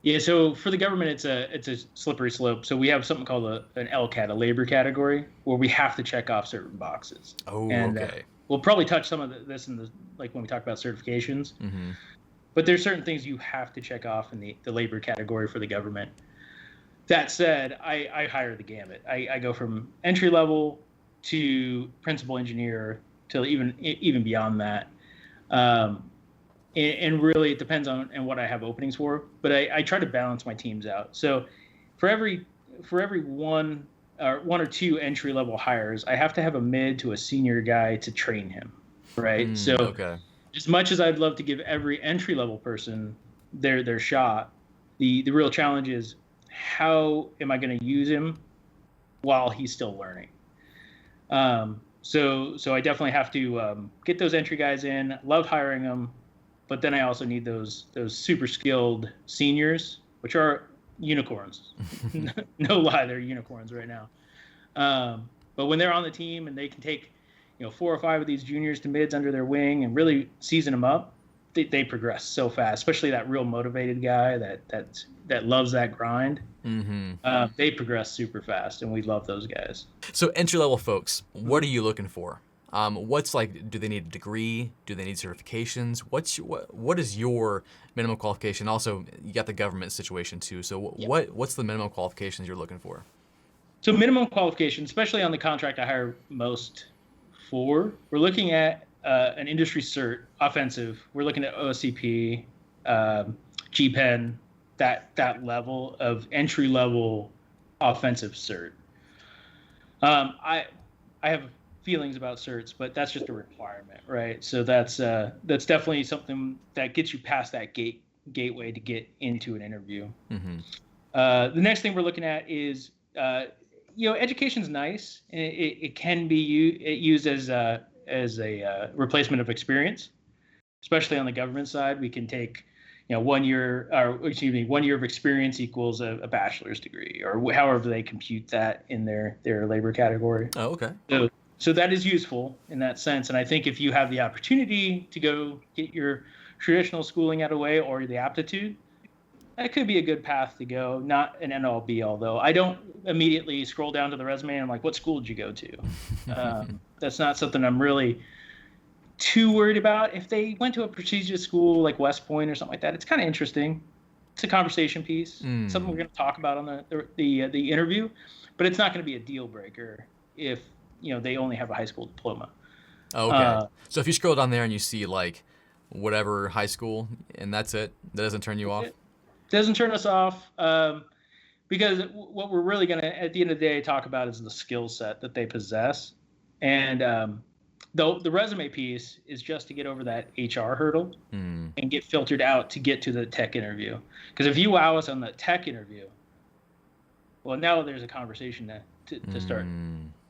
Speaker 3: Yeah, so for the government, it's a slippery slope. So we have something called an LCAT, a labor category, where we have to check off certain boxes.
Speaker 1: Oh,
Speaker 3: and,
Speaker 1: okay.
Speaker 3: We'll probably touch some of this in when we talk about certifications.
Speaker 1: Mm-hmm.
Speaker 3: But there's certain things you have to check off in the labor category for the government. That said, I hire the gamut. I go from entry level to principal engineer to even beyond that. And really, it depends on what I have openings for. But I try to balance my teams out. So for every one or two entry level hires, I have to have a mid to a senior guy to train him, right? So
Speaker 1: okay.
Speaker 3: As much as I'd love to give every entry level person their shot, the real challenge is, how am I going to use him while he's still learning? So I definitely have to get those entry guys in. Love hiring them, but then I also need those super skilled seniors, which are unicorns. No lie, they're unicorns right now. But when they're on the team and they can take 4 or 5 of these juniors to mids under their wing and really season them up, they progress so fast. Especially that real motivated guy that loves that grind.
Speaker 1: Mm-hmm.
Speaker 3: They progress super fast, and we love those guys.
Speaker 1: So entry level folks, what are you looking for? What's like? Do they need a degree? Do they need certifications? What is your minimum qualification? Also, you got the government situation too. So what's the minimum qualifications you're looking for?
Speaker 3: So minimum qualification, especially on the contract I hire most for, we're looking at an industry cert, offensive. We're looking at OSCP, GPEN, that level of entry level offensive cert. I have feelings about certs, but that's just a requirement, right? So that's definitely something that gets you past that gateway to get into an interview.
Speaker 1: Mm-hmm.
Speaker 3: The next thing we're looking at is education's nice, and it can be used as a replacement of experience, especially on the government side. We can take 1 year of experience equals a bachelor's degree, or however they compute that in their labor category.
Speaker 1: Oh, okay.
Speaker 3: So that is useful in that sense. And I think if you have the opportunity to go get your traditional schooling out of the way, or the aptitude, that could be a good path to go. Not an end all be all, though. I don't immediately scroll down to the resume and I'm like, what school did you go to? That's not something I'm really too worried about. If they went to a prestigious school like West Point or something like that, it's kind of interesting. It's a conversation piece, something we're going to talk about on the interview, but it's not going to be a deal breaker if they only have a high school diploma.
Speaker 1: Okay. So if you scroll down there and you see like whatever high school and that's it, that doesn't turn you off?
Speaker 3: It doesn't turn us off, because what we're really going to, at the end of the day, talk about is the skill set that they possess. And the resume piece is just to get over that HR hurdle and get filtered out to get to the tech interview. Because if you wow us on the tech interview, well, now there's a conversation to start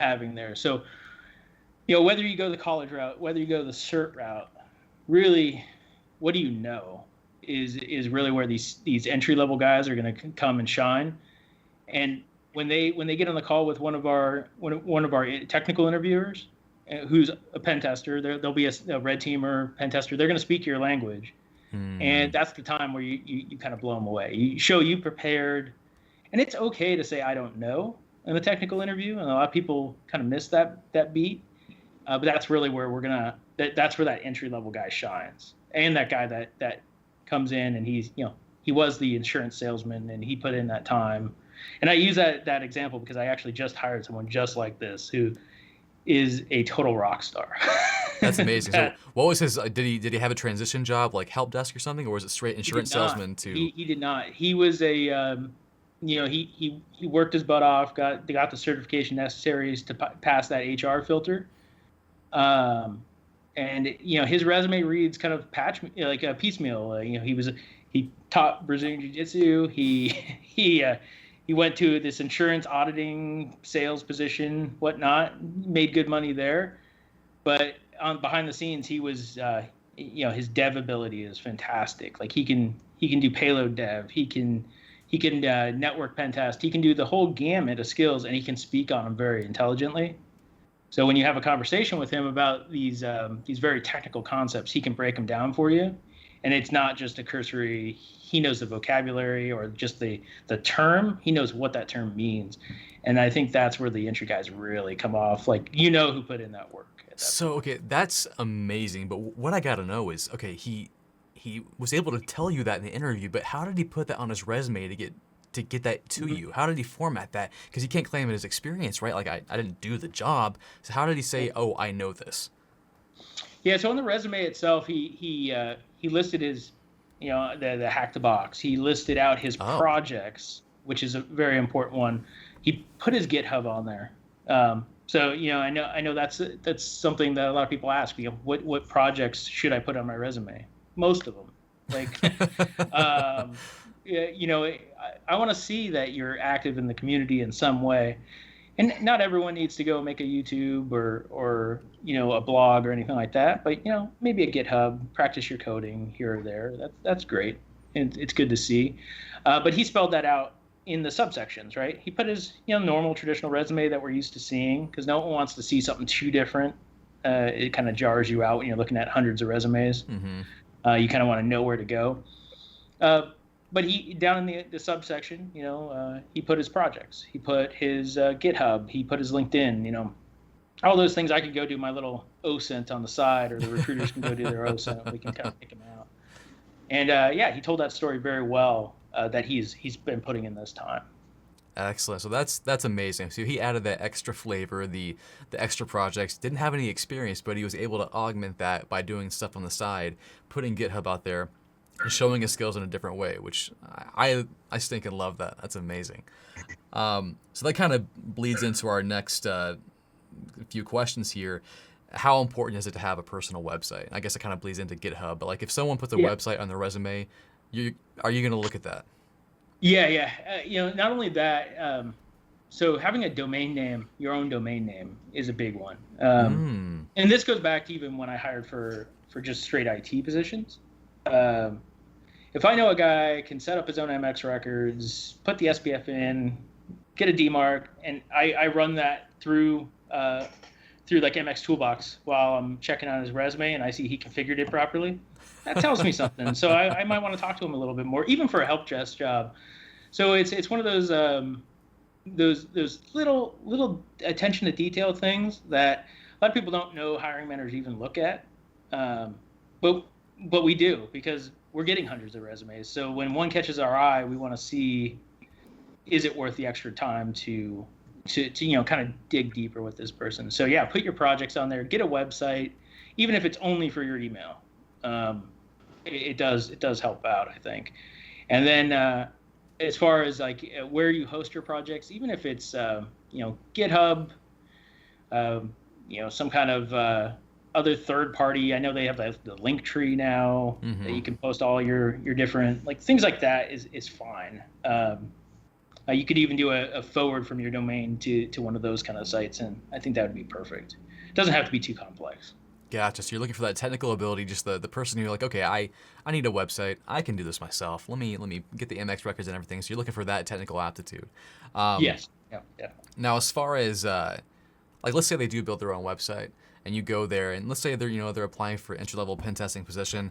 Speaker 3: having there. So, whether you go the college route, whether you go the cert route, really, what do you know is really where these entry level guys are going to come and shine. And when they get on the call with one of our technical interviewers, who's a pen tester, there'll be a red teamer pen tester. They're going to speak your language, and that's the time where you kind of blow them away. You show you prepared, and it's okay to say I don't know in the technical interview, and a lot of people kind of miss that beat. But that's really where that's where that entry level guy shines, and that guy that comes in and he was the insurance salesman and he put in that time. And I use that example because I actually just hired someone just like this who is a total rock star.
Speaker 1: That's amazing. So what was his, did he have a transition job like help desk or something, or was it straight insurance salesman to?
Speaker 3: He did not. He was a, he worked his butt off, got the certification necessaries to pass that HR filter. And his resume reads kind of like a piecemeal. He taught Brazilian Jiu-Jitsu. He went to this insurance auditing sales position, whatnot, made good money there. But behind the scenes, he was, his dev ability is fantastic. Like he can do payload dev. He can network pen test. He can do the whole gamut of skills, and he can speak on them very intelligently. So when you have a conversation with him about these very technical concepts, he can break them down for you. And it's not just a cursory, he knows the vocabulary or just the term. He knows what that term means. And I think that's where the entry guys really come off. Like, who put in that work.
Speaker 1: Okay, that's amazing. But what I got to know is, okay, he was able to tell you that in the interview, but how did he put that on his resume to get that to you? How did he format that? Because he can't claim it as experience, right? Like, I didn't do the job. So how did he say, oh, I know this?
Speaker 3: Yeah, so on the resume itself, he listed his, the hack the box. He listed out his projects, which is a very important one. He put his GitHub on there. So I know that's something that a lot of people ask. What projects should I put on my resume? Most of them, like, I want to see that you're active in the community in some way. And not everyone needs to go make a YouTube or a blog or anything like that. But maybe a GitHub, practice your coding here or there. That's great. And it's good to see. But he spelled that out in the subsections, right? He put his normal traditional resume that we're used to seeing, because no one wants to see something too different. It kind of jars you out when you're looking at hundreds of resumes. Mm-hmm. You kind of want to know where to go. But he down in the subsection, he put his projects, he put his GitHub, he put his LinkedIn, all those things. I could go do my little OSINT on the side, or the recruiters can go do their OSINT, and we can kind of pick them out. And he told that story very well, that he's been putting in this time.
Speaker 1: Excellent. So that's amazing. So he added that extra flavor, the extra projects. Didn't have any experience, but he was able to augment that by doing stuff on the side, putting GitHub out there, and showing his skills in a different way, which I stink and love that. That's amazing. So that kind of bleeds into our next few questions here. How important is it to have a personal website? I guess it kind of bleeds into GitHub, but like if someone puts a website on their resume, are you going to look at that?
Speaker 3: Yeah. Not only that, so having a domain name, your own domain name, is a big one. And this goes back to even when I hired for just straight IT positions. If I know a guy can set up his own MX records, put the SPF in, get a DMARC, and I run that through like MX Toolbox while I'm checking on his resume, and I see he configured it properly, that tells me something. So I might want to talk to him a little bit more, even for a help desk job. So it's one of those little attention to detail things that a lot of people don't know hiring managers even look at, but we do, because we're getting hundreds of resumes. So when one catches our eye, we want to see, is it worth the extra time to kind of dig deeper with this person. So yeah, put your projects on there, get a website, even if it's only for your email. It does help out, I think. And then as far as like where you host your projects, even if it's GitHub, some kind of other third party. I know they have the link tree now that you can post all your different, like, things like that is fine. You could even do a forward from your domain to one of those kind of sites, and I think that would be perfect. It doesn't have to be too complex.
Speaker 1: Gotcha. So you're looking for that technical ability, just the person who's like, okay, I need a website. I can do this myself. Let me get the MX records and everything. So you're looking for that technical aptitude.
Speaker 3: Yes. Yeah.
Speaker 1: Now, as far as like, let's say they do build their own website, and you go there, and let's say they're applying for entry-level pen testing position.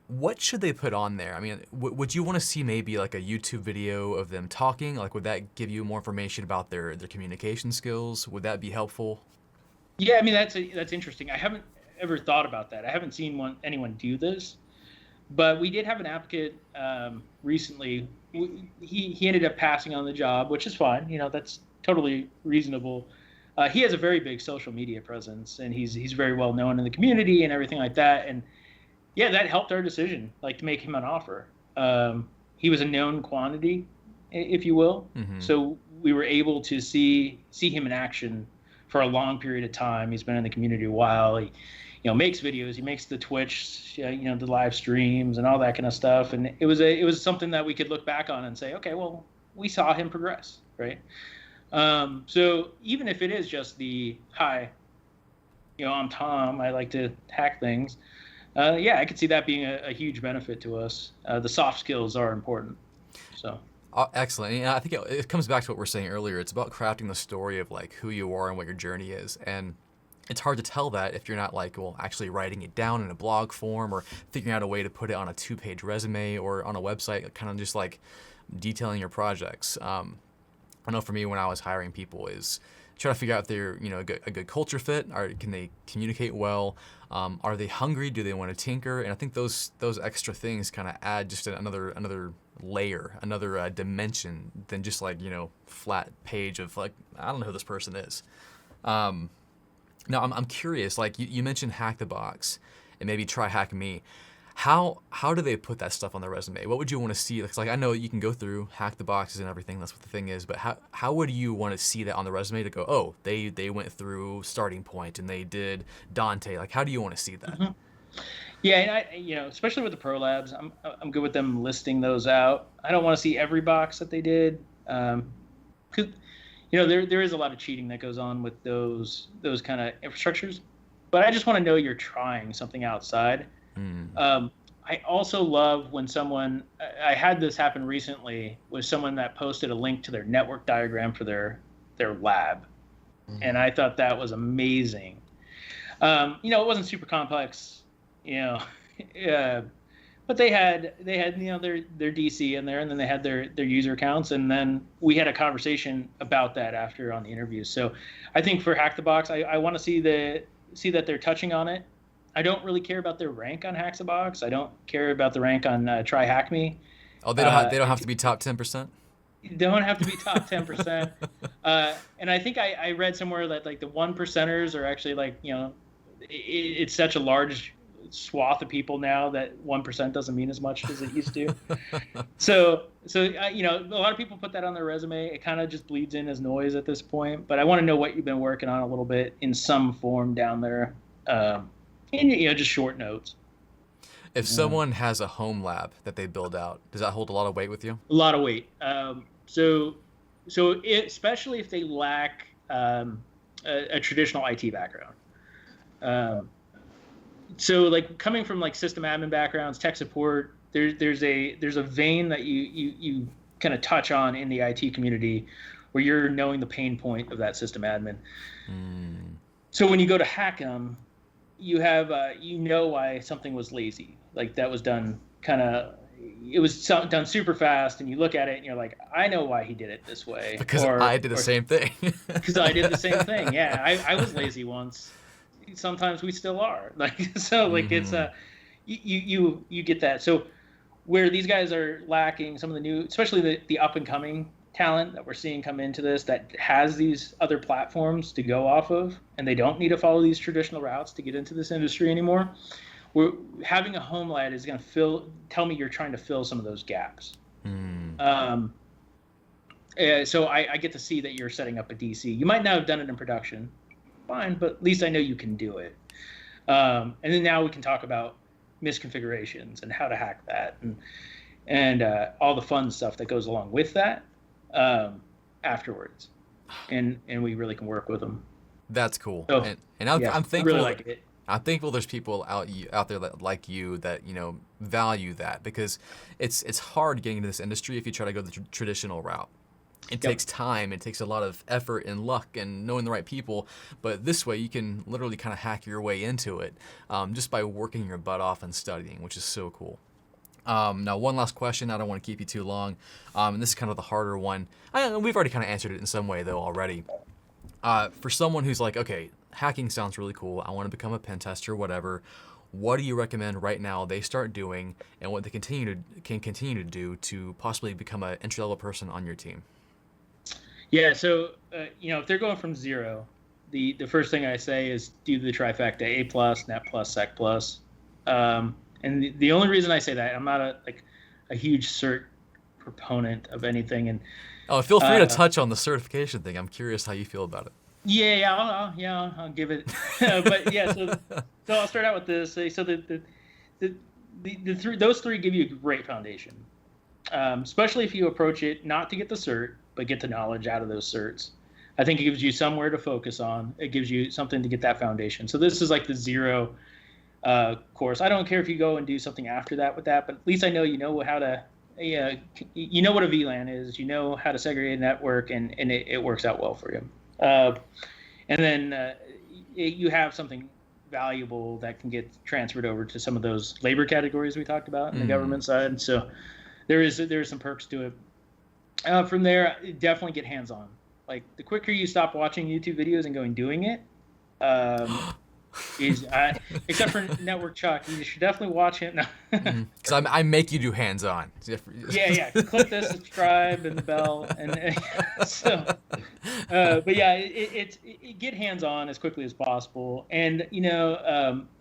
Speaker 1: What should they put on there? I mean, would you want to see maybe like a YouTube video of them talking? Like, would that give you more information about their communication skills? Would that be helpful?
Speaker 3: Yeah, I mean, that's interesting. I haven't ever thought about that. I haven't seen anyone do this, But we did have an applicant recently. He ended up passing on the job, which is fine. That's totally reasonable. He has a very big social media presence, and he's very well known in the community and everything like that. And yeah, that helped our decision, like to make him an offer. He was a known quantity, if you will.
Speaker 1: Mm-hmm.
Speaker 3: So we were able to see him in action for a long period of time. He's been in the community a while. He, makes videos. He makes the Twitch, the live streams and all that kind of stuff. And it was something that we could look back on and say, okay, well, we saw him progress, right? So even if it is just the hi, I'm Tom. I like to hack things. Yeah, I could see that being a huge benefit to us. The soft skills are important. So.
Speaker 1: Excellent. And I think it comes back to what we were saying earlier. It's about crafting the story of like who you are and what your journey is. And it's hard to tell that if you're not actually writing it down in a blog form or figuring out a way to put it on a 2-page resume or on a website, kind of just like detailing your projects. I know for me, when I was hiring people, is trying to figure out if they're a good culture fit, or can they communicate well, are they hungry, do they want to tinker, and I think those extra things kind of add just another layer, another dimension than just flat page of like, I don't know who this person is. Now I'm curious, like you mentioned Hack the Box and maybe Try Hack Me. How do they put that stuff on their resume? What would you want to see? Like I know you can go through hack the boxes and everything. That's what the thing is. But how would you want to see that on the resume to go, oh, they went through Starting Point and they did Dante. Like, how do you want to see that?
Speaker 3: Mm-hmm. Yeah, and I especially with the Pro Labs, I'm good with them listing those out. I don't want to see every box that they did, because there is a lot of cheating that goes on with those kind of infrastructures. But I just want to know you're trying something outside. I also love when I had this happen recently with someone that posted a link to their network diagram for their lab. And I thought that was amazing. It wasn't super complex, but they had their DC in there, and then they had their user accounts, and then we had a conversation about that after on the interview. So I think for Hack the Box, I want to see that they're touching on it. I don't really care about their rank on Hack the Box. I don't care about the rank on Try Hack Me.
Speaker 1: Oh, they don't have to be top 10%?
Speaker 3: Don't have to be top 10%. And I think I read somewhere that like the 1%ers are actually it's such a large swath of people now that 1% doesn't mean as much as it used to. So a lot of people put that on their resume. It kind of just bleeds in as noise at this point. But I want to know what you've been working on a little bit in some form down there. And just short notes.
Speaker 1: If someone has a home lab that they build out, does that hold a lot of weight with you?
Speaker 3: A lot of weight. Especially if they lack a traditional IT background. So like coming from like system admin backgrounds, tech support, there's a vein that you kind of touch on in the IT community where you're knowing the pain point of that system admin. So when you go to hack them, you have why something was lazy, like that was done it was done super fast, and you look at it and you're like, I know why he did it this way.
Speaker 1: Because I did the same thing.
Speaker 3: Because I did the same thing. Yeah, I was lazy once. Sometimes we still are. It's you get that. So where these guys are lacking some of the new, especially the up and coming talent that we're seeing come into this that has these other platforms to go off of, and they don't need to follow these traditional routes to get into this industry anymore. We're having a home lab is going to tell me you're trying to fill some of those gaps. So I get to see that you're setting up a DC. You might not have done it in production, fine, but at least I know you can do it. And then now we can talk about misconfigurations and how to hack that and all the fun stuff that goes along with that afterwards. And we really can work with them.
Speaker 1: That's cool.
Speaker 3: So,
Speaker 1: I'm thankful.
Speaker 3: Really like it.
Speaker 1: I'm thankful there's people out there that like you that value that, because it's hard getting into this industry if you try to go the traditional route. It takes time. It takes a lot of effort and luck and knowing the right people. But this way, you can literally kind of hack your way into it just by working your butt off and studying, which is so cool. Now, one last question. I don't want to keep you too long. And this is kind of the harder one. We've already kind of answered it in some way, though, already. For someone who's like, okay, hacking sounds really cool. I want to become a pen tester, whatever. what do you recommend right now they start doing, and what they can continue to do to possibly become an entry-level person on your team?
Speaker 3: Yeah, so if they're going from zero, the first thing I say is do the trifecta: A plus, Net plus, Sec plus. And the only reason I say that, I'm not a huge cert proponent of anything, and
Speaker 1: Oh, feel free to touch on the certification thing. I'm curious how you feel about it.
Speaker 3: I'll give it. But yeah, so I'll start out with this. So those three give you a great foundation, especially if you approach it not to get the cert, but get the knowledge out of those certs. I think it gives you somewhere to focus on. It gives you something to get that foundation. So this is like the zero course. I don't care if you go and do something after that with that, but at least I know you know how to. You know what a VLAN is. You know how to segregate a network, and it works out well for you. And then you have something valuable that can get transferred over to some of those labor categories we talked about on the government side. So there's some perks to it. From there, definitely get hands-on. Like the quicker you stop watching YouTube videos and going doing it, except for Network Chuck, you should definitely watch him.
Speaker 1: Because I make you do hands-on.
Speaker 3: Yeah. Click the subscribe and the bell, and so. But yeah, it get hands-on as quickly as possible, and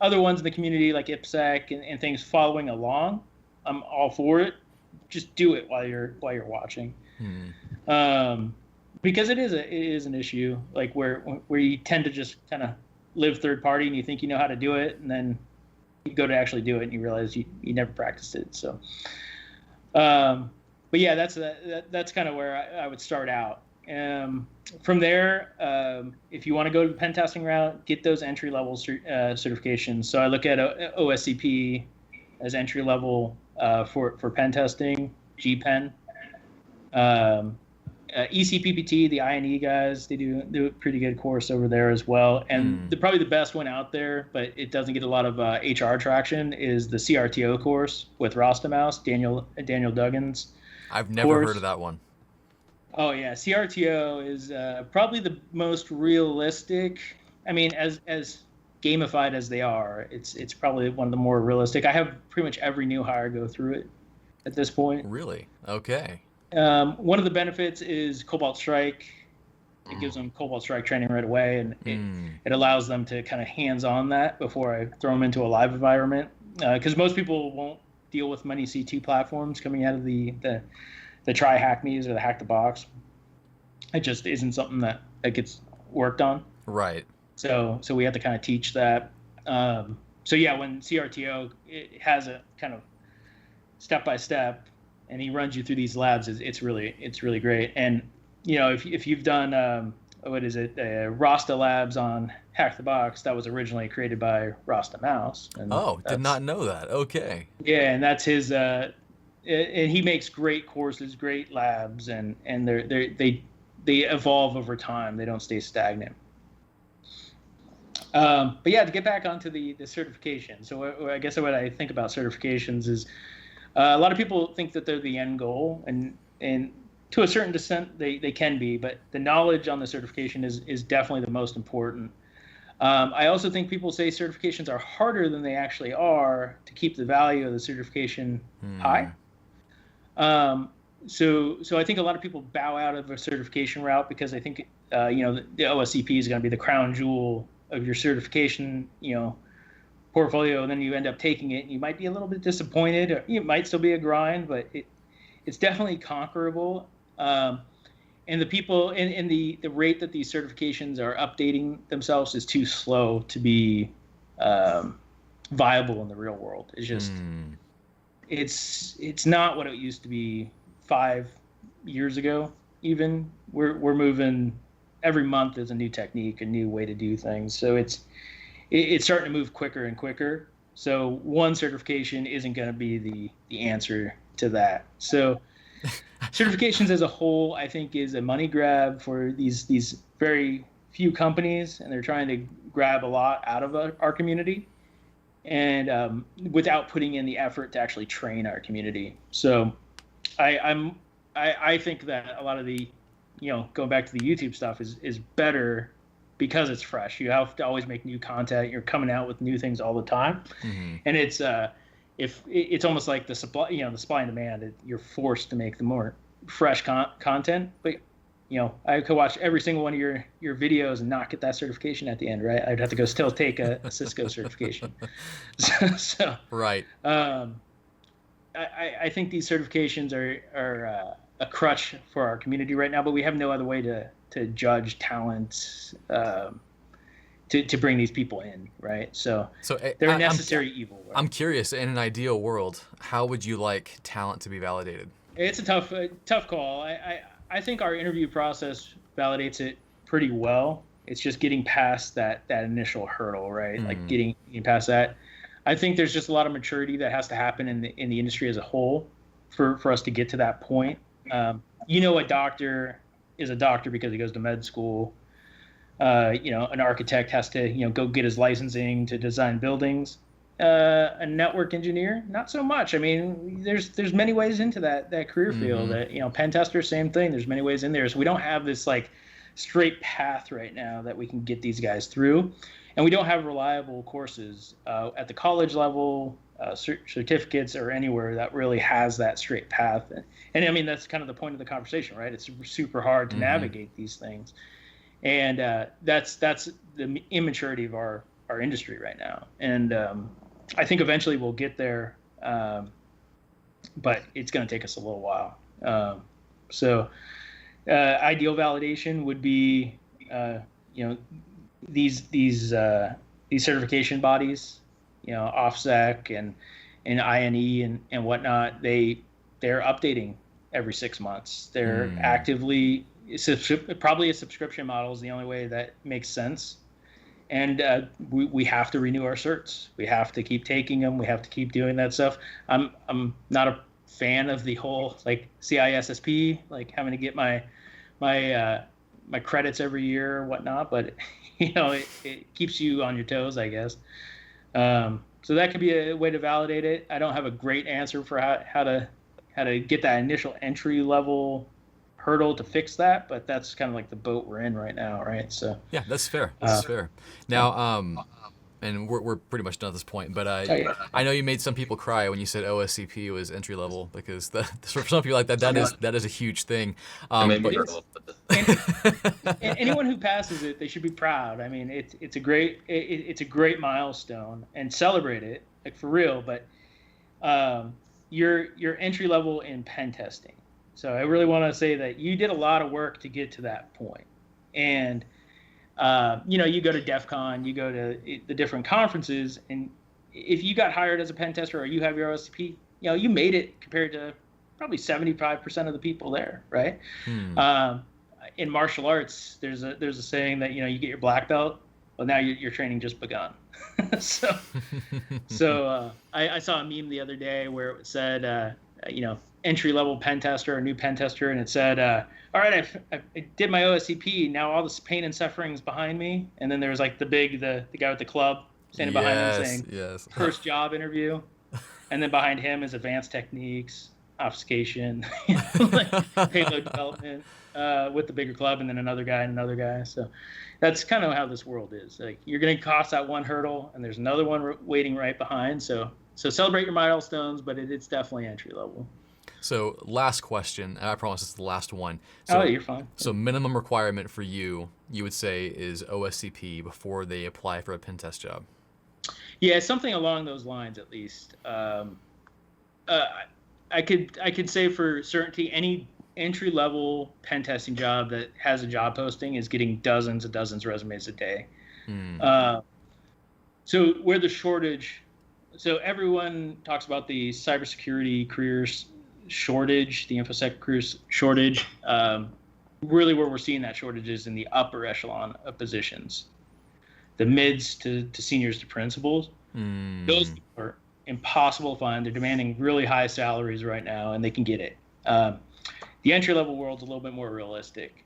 Speaker 3: other ones in the community like IPSEC and things following along. I'm all for it. Just do it while you're watching. Because it is an issue, like where you tend to just kind of live third party and you think you know how to do it, and then you go to actually do it and you realize you never practiced it. So, but yeah, that's kind of where I would start out. From there, if you want to go to the pen testing route, get those entry level certifications. So I look at OSCP as entry level for pen testing, GPen. ECPPT, the I&E guys, they do a pretty good course over there as well. And probably the best one out there, but it doesn't get a lot of HR traction, is the CRTO course with Rostamouse, Daniel Duggan's.
Speaker 1: I've never heard of that one.
Speaker 3: Oh yeah, CRTO is probably the most realistic. I mean, as gamified as they are, it's probably one of the more realistic. I have pretty much every new hire go through it at this point.
Speaker 1: Really? Okay.
Speaker 3: One of the benefits is Cobalt Strike. It gives them Cobalt Strike training right away, and it allows them to kind of hands-on that before I throw them into a live environment. Because most people won't deal with many C2 platforms coming out of the try hack me's or the hack the box. It just isn't something that gets worked on.
Speaker 1: Right.
Speaker 3: So we have to kind of teach that. So yeah, when CRTO, it has a kind of step-by-step, and he runs you through these labs, it's really great. And if you've done Rasta Labs on Hack the Box, that was originally created by Rostamouse.
Speaker 1: Did not know that. Okay.
Speaker 3: Yeah, and that's his. And he makes great courses, great labs, and they evolve over time. They don't stay stagnant. But yeah, to get back onto the certification. So I guess what I think about certifications is, a lot of people think that they're the end goal, and to a certain extent they can be, but the knowledge on the certification is definitely the most important. I also think people say certifications are harder than they actually are to keep the value of the certification high. So I think a lot of people bow out of a certification route because they think the OSCP is going to be the crown jewel of your certification portfolio, and then you end up taking it and you might be a little bit disappointed, or it might still be a grind, but it's definitely conquerable. And the people and the rate that these certifications are updating themselves is too slow to be viable in the real world. It's just it's not what it used to be 5 years ago. Even we're moving every month. There's a new technique, a new way to do things, so it's starting to move quicker and quicker. So one certification isn't going to be the answer to that. So certifications as a whole, I think, is a money grab for these very few companies, and they're trying to grab a lot out of our community, and without putting in the effort to actually train our community. So I think that a lot of the going back to the YouTube stuff is better because it's fresh. You have to always make new content. You're coming out with new things all the time, and it's if it's almost like the supply, the supply and demand. You're forced to make the more fresh content, but I could watch every single one of your videos and not get that certification at the end, right? I'd have to go still take a Cisco certification. So
Speaker 1: right.
Speaker 3: I think these certifications are a crutch for our community right now, but we have no other way to judge talent to bring these people in, right? So they're a necessary evil. Right?
Speaker 1: I'm curious, in an ideal world, how would you like talent to be validated?
Speaker 3: It's a tough call. I think our interview process validates it pretty well. It's just getting past that initial hurdle, right? Like getting past that. I think there's just a lot of maturity that has to happen in the industry as a whole for us to get to that point. A doctor is a doctor because he goes to med school. An architect has to go get his licensing to design buildings. A network engineer, not so much. I mean, there's many ways into that career field. Pen tester, same thing. There's many ways in there. So we don't have this like straight path right now that we can get these guys through, and we don't have reliable courses at the college level, certificates, or anywhere that really has that straight path. And I mean, that's kind of the point of the conversation, right? It's super hard to navigate these things, and that's the immaturity of our industry right now. And I think eventually we'll get there, but it's going to take us a little while. Ideal validation would be, these certification bodies, OffSec and INE and whatnot. They're updating every 6 months. They're actively probably a subscription model is the only way that makes sense. And we have to renew our certs. We have to keep taking them. We have to keep doing that stuff. I'm not a fan of the whole like CISSP, like having to get my credits every year or whatnot. But it keeps you on your toes, I guess. So that could be a way to validate it. I don't have a great answer for how to get that initial entry level hurdle to fix that, but that's kind of like the boat we're in right now, right? So
Speaker 1: yeah, that's fair. That's fair. Now, and we're pretty much done at this point, but I know you made some people cry when you said OSCP was entry level, because for some people like that is a huge thing.
Speaker 3: And anyone who passes it, they should be proud. I mean, it's a great milestone, and celebrate it, like for real. But you're entry level in pen testing. So I really want to say that you did a lot of work to get to that point. And, you go to DEF CON, you go to the different conferences, and if you got hired as a pen tester or you have your OSCP, you made it compared to probably 75% of the people there, right? In martial arts, there's a saying that, you get your black belt, well, now your training just begun. So I saw a meme the other day where it said, entry-level pen tester or new pen tester, and it said, all right, I did my OSCP, now all this pain and suffering is behind me. And then there was like the guy with the club standing behind him saying, first job interview. And then behind him is advanced techniques, obfuscation, like payload development with the bigger club, and then another guy. So that's kind of how this world is. Like, you're going to cross that one hurdle, and there's another one waiting right behind. So celebrate your milestones, but it's definitely entry level.
Speaker 1: So last question, and I promise it's the last one. So,
Speaker 3: you're fine.
Speaker 1: So minimum requirement for you would say, is OSCP before they apply for a pen test job?
Speaker 3: Yeah, something along those lines at least. I could say for certainty, any entry level pen testing job that has a job posting is getting dozens of resumes a day. So where the shortage, so everyone talks about the cybersecurity careers shortage, the InfoSec careers shortage. Really where we're seeing that shortage is in the upper echelon of positions, the mids to seniors to principals. Those are impossible to find. They're demanding really high salaries right now, and they can get it. The entry level world's a little bit more realistic,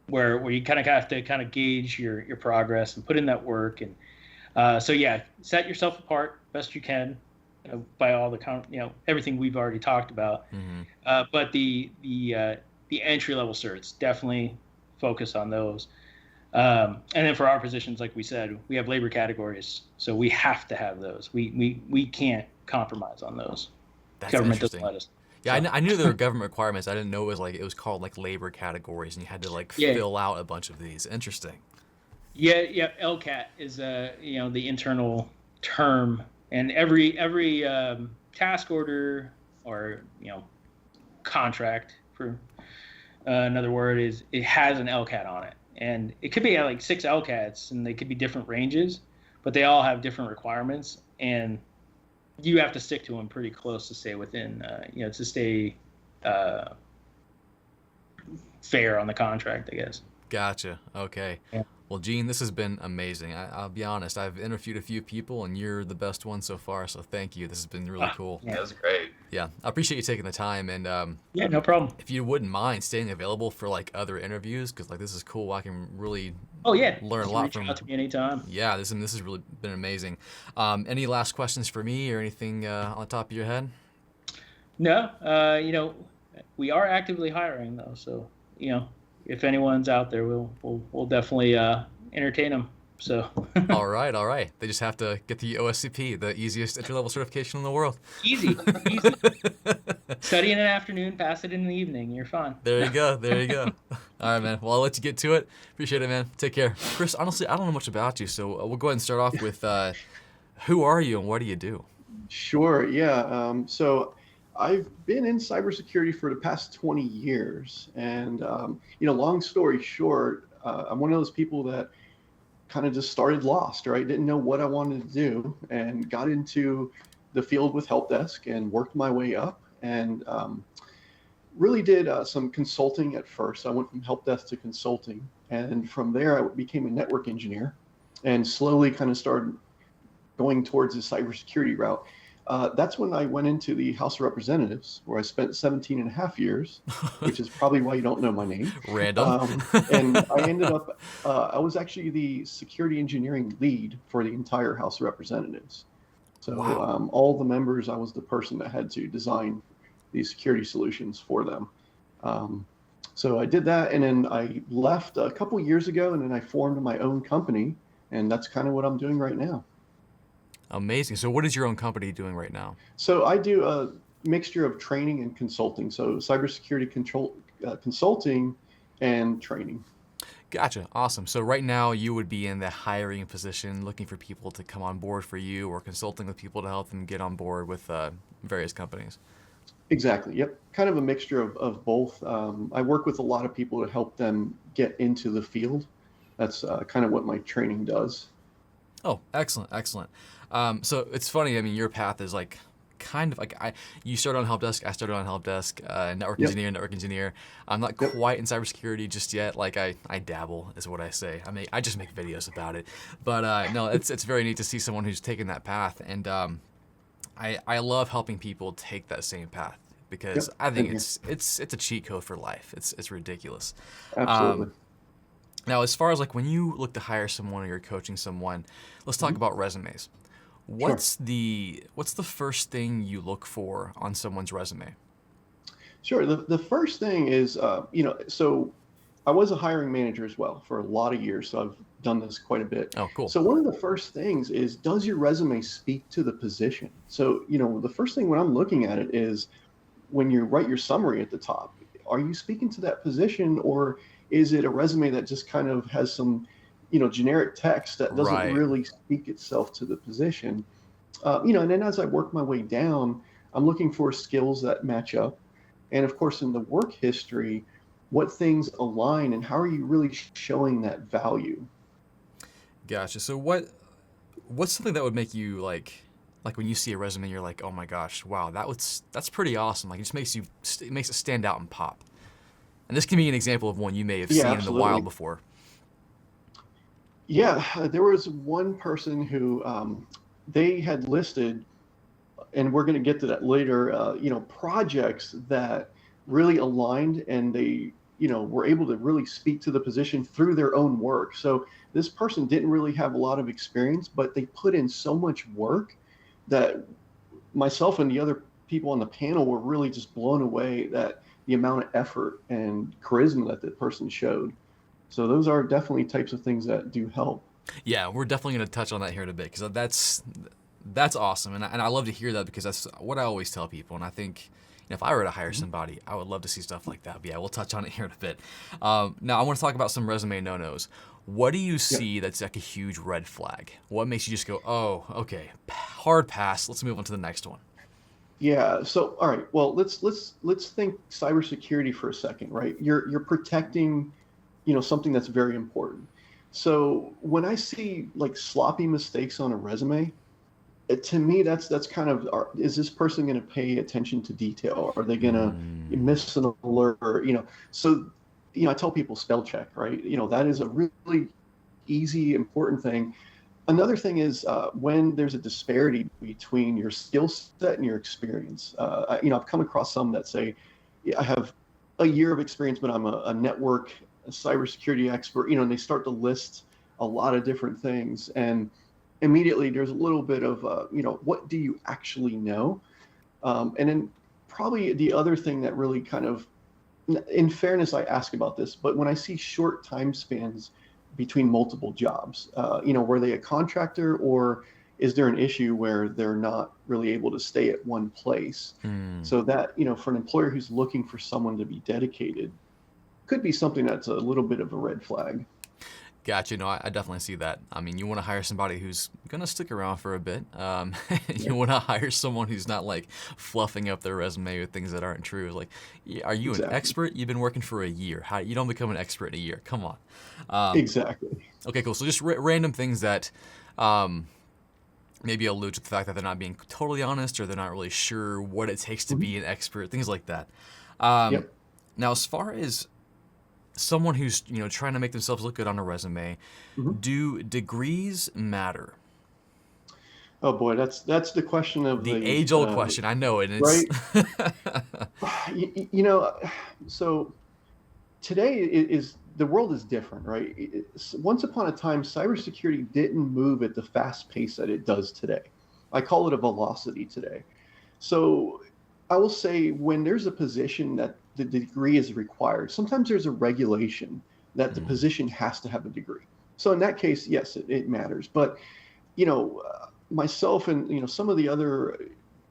Speaker 3: where you kind of have to gauge your progress and put in that work. And set yourself apart best you can by all the everything we've already talked about. But the entry level certs, definitely focus on those. And then for our positions, like we said, we have labor categories, so we have to have those. We can't compromise on those.
Speaker 1: That's
Speaker 3: Government doesn't
Speaker 1: interesting.
Speaker 3: let us.
Speaker 1: Yeah,
Speaker 3: So,
Speaker 1: I knew there were government requirements. I didn't know it was called like labor categories, and you had to like
Speaker 3: yeah,
Speaker 1: fill out a bunch of these. Interesting.
Speaker 3: yeah. LCAT is the internal term, and every task order or contract for another word is it has an LCAT on it, and it could be like 6 LCATs, and they could be different ranges, but they all have different requirements, and you have to stick to them pretty close to stay within, to stay fair on the contract, I guess.
Speaker 1: Gotcha. Okay.
Speaker 3: Yeah.
Speaker 1: Well, Gene, this has been amazing. I'll be honest. I've interviewed a few people, and you're the best one so far. So thank you. This has been really cool.
Speaker 3: Yeah.
Speaker 4: That was great.
Speaker 1: Yeah, I appreciate you taking the time. And
Speaker 3: Yeah, no problem.
Speaker 1: if you wouldn't mind staying available for like other interviews, because like this is cool. I can really
Speaker 3: Oh yeah,
Speaker 1: learn a
Speaker 3: just
Speaker 1: lot
Speaker 3: reach
Speaker 1: from.
Speaker 3: out to me anytime.
Speaker 1: Yeah, this has really been amazing. Any last questions for me or anything on the top of your head?
Speaker 3: No, we are actively hiring though, so if anyone's out there, we'll definitely entertain them. So
Speaker 1: All right. They just have to get the OSCP, the easiest entry-level certification in the world.
Speaker 3: easy. Study in an afternoon, pass it in the evening. You're fine.
Speaker 1: There you go. All right, man. Well, I'll let you get to it. Appreciate it, man. Take care. Chris, honestly, I don't know much about you, so we'll go ahead and start off with who are you and what do you do?
Speaker 5: Sure. Yeah. So I've been in cybersecurity for the past 20 years. And, long story short, I'm one of those people that kind of just started lost, right? Didn't know what I wanted to do and got into the field with help desk and worked my way up and really did some consulting at first. I went from help desk to consulting. And from there, I became a network engineer and slowly kind of started going towards the cybersecurity route. That's when I went into the House of Representatives, where I spent 17 and a half years, which is probably why you don't know my name.
Speaker 1: Random.
Speaker 5: And I ended up, I was actually the security engineering lead for the entire House of Representatives. So
Speaker 1: Wow.
Speaker 5: all the members, I was the person that had to design these security solutions for them. So I did that, and then I left a couple years ago, and then I formed my own company, and that's kind of what I'm doing right now.
Speaker 1: Amazing. So what is your own company doing right now?
Speaker 5: So I do a mixture of training and consulting. So cybersecurity consulting and training.
Speaker 1: Gotcha. Awesome. So right now you would be in the hiring position, looking for people to come on board for you or consulting with people to help them get on board with various companies.
Speaker 5: Exactly. Yep. Kind of a mixture of both. I work with a lot of people to help them get into the field. That's kind of what my training does.
Speaker 1: Oh, excellent. So it's funny. I mean, your path is like kind of like you started on help desk. I started on help desk. Network engineer. I'm not quite in cybersecurity just yet. Like I dabble is what I say. I just make videos about it. But no, it's very neat to see someone who's taken that path. And I love helping people take that same path because I think it's a cheat code for life. It's ridiculous.
Speaker 5: Absolutely.
Speaker 1: Now, as far as like when you look to hire someone or you're coaching someone, let's talk about resumes. What's the first thing you look for on someone's resume?
Speaker 5: Sure. The first thing is, so I was a hiring manager as well for a lot of years. So I've done this quite a bit.
Speaker 1: Oh, cool.
Speaker 5: So one of the first things is, does your resume speak to the position? So, the first thing when I'm looking at it is when you write your summary at the top, are you speaking to that position, or is it a resume that just kind of has some, generic text that doesn't really speak itself to the position? And then as I work my way down, I'm looking for skills that match up. And of course, in the work history, what things align and how are you really showing that value? Gotcha.
Speaker 1: So what's something that would make you like when you see a resume, you're like, oh my gosh, wow, that's pretty awesome. Like it just makes it stand out and pop. And this can be an example of one you may have seen in the wild before.
Speaker 5: Yeah, there was one person who they had listed, and we're going to get to that later, projects that really aligned and they, were able to really speak to the position through their own work. So this person didn't really have a lot of experience, but they put in so much work that myself and the other people on the panel were really just blown away that the amount of effort and charisma that the person showed. So those are definitely types of things that do help.
Speaker 1: Yeah, we're definitely going to touch on that here in a bit because that's awesome, and I love to hear that because that's what I always tell people, and I think if I were to hire somebody, I would love to see stuff like that. But yeah, we'll touch on it here in a bit. Now, I want to talk about some resume no-nos. What do you see that's like a huge red flag? What makes you just go, oh, okay, hard pass. Let's move on to the next one.
Speaker 5: Yeah. So, all right. Well, let's think cybersecurity for a second, right? You're protecting, something that's very important. So when I see like sloppy mistakes on a resume, to me, that's kind of, is this person going to pay attention to detail? Are they going to miss an alert? So, I tell people spell check, right? That is a really easy, important thing. Another thing is when there's a disparity between your skill set and your experience. I've come across some that say, yeah, I have a year of experience, but I'm a network, a cybersecurity expert, and they start to list a lot of different things. And immediately there's a little bit of, what do you actually know? And then probably the other thing that really kind of, in fairness, I ask about this, but when I see short time spans between multiple jobs, were they a contractor or is there an issue where they're not really able to stay at one place? So that, for an employer who's looking for someone to be dedicated, could be something that's a little bit of a red flag.
Speaker 1: Gotcha. No, I definitely see that. I mean, you want to hire somebody who's going to stick around for a bit. You want to hire someone who's not like fluffing up their resume with things that aren't true. Like, are you an expert? You've been working for a year. You don't become an expert in a year. Come on.
Speaker 5: Exactly.
Speaker 1: Okay, cool. So just random things that maybe allude to the fact that they're not being totally honest or they're not really sure what it takes to be an expert, things like that. Now, as far as someone who's trying to make themselves look good on a resume, do degrees matter?
Speaker 5: Oh boy, that's the question of
Speaker 1: the age-old question. I know it.
Speaker 5: Right. So today is the world is different, right? Once upon a time, cybersecurity didn't move at the fast pace that it does today. I call it a velocity today. So I will say when there's a position that the degree is required, sometimes there's a regulation that the position has to have a degree. So in that case, yes, it matters. But, myself and, some of the other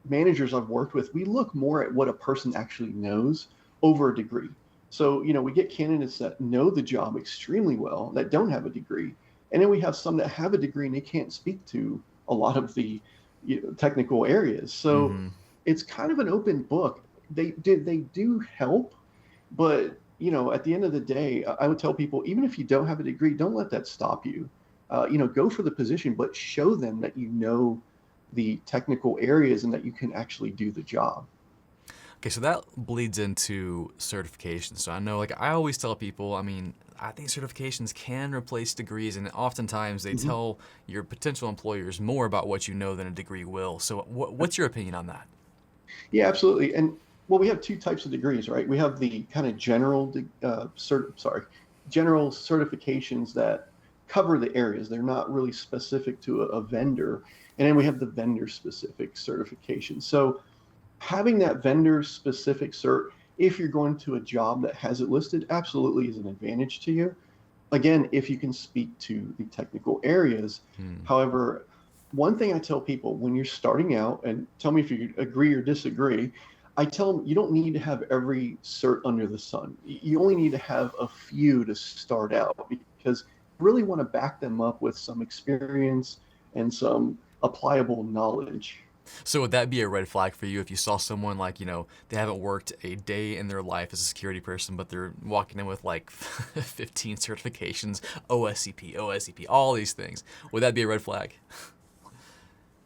Speaker 5: managers I've worked with, we look more at what a person actually knows over a degree. So, we get candidates that know the job extremely well that don't have a degree. And then we have some that have a degree and they can't speak to a lot of the technical areas. So it's kind of an open book. They do help, but at the end of the day, I would tell people, even if you don't have a degree, don't let that stop you. Go for the position, but show them that you know the technical areas and that you can actually do the job.
Speaker 1: Okay, so that bleeds into certifications. So I know, like I always tell people, I think certifications can replace degrees, and oftentimes they tell your potential employers more about what you know than a degree will. So what's your opinion on that?
Speaker 5: Yeah, absolutely. And well, we have two types of degrees, right? We have the kind of general certifications that cover the areas. They're not really specific to a vendor. And then we have the vendor specific certification. So having that vendor specific cert, if you're going to a job that has it listed, absolutely is an advantage to you. Again, if you can speak to the technical areas. However, one thing I tell people when you're starting out, and tell me if you agree or disagree, I tell them you don't need to have every cert under the sun. You only need to have a few to start out, because you really want to back them up with some experience and some applicable knowledge.
Speaker 1: So would that be a red flag for you if you saw someone like, they haven't worked a day in their life as a security person, but they're walking in with like 15 certifications, OSCP, all these things? Would that be a red flag?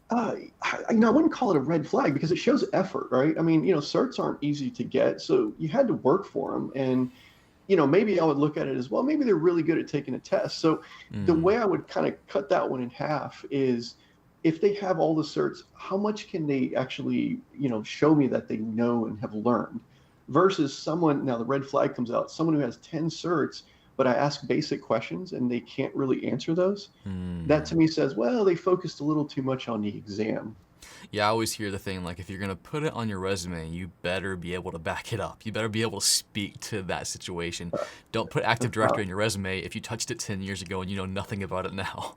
Speaker 5: I wouldn't call it a red flag because it shows effort, right? Certs aren't easy to get, so you had to work for them. And, maybe I would look at it as, well, maybe they're really good at taking a test. So the way I would kind of cut that one in half is, if they have all the certs, how much can they actually, show me that they know and have learned, versus someone, now the red flag comes out, someone who has 10 certs, but I ask basic questions and they can't really answer those. That to me says, well, they focused a little too much on the exam.
Speaker 1: Yeah, I always hear the thing like if you're gonna put it on your resume, you better be able to back it up. You better be able to speak to that situation. Don't put Active
Speaker 5: Uh,
Speaker 1: Directory on your resume if you touched it 10 years ago and you know nothing about it now.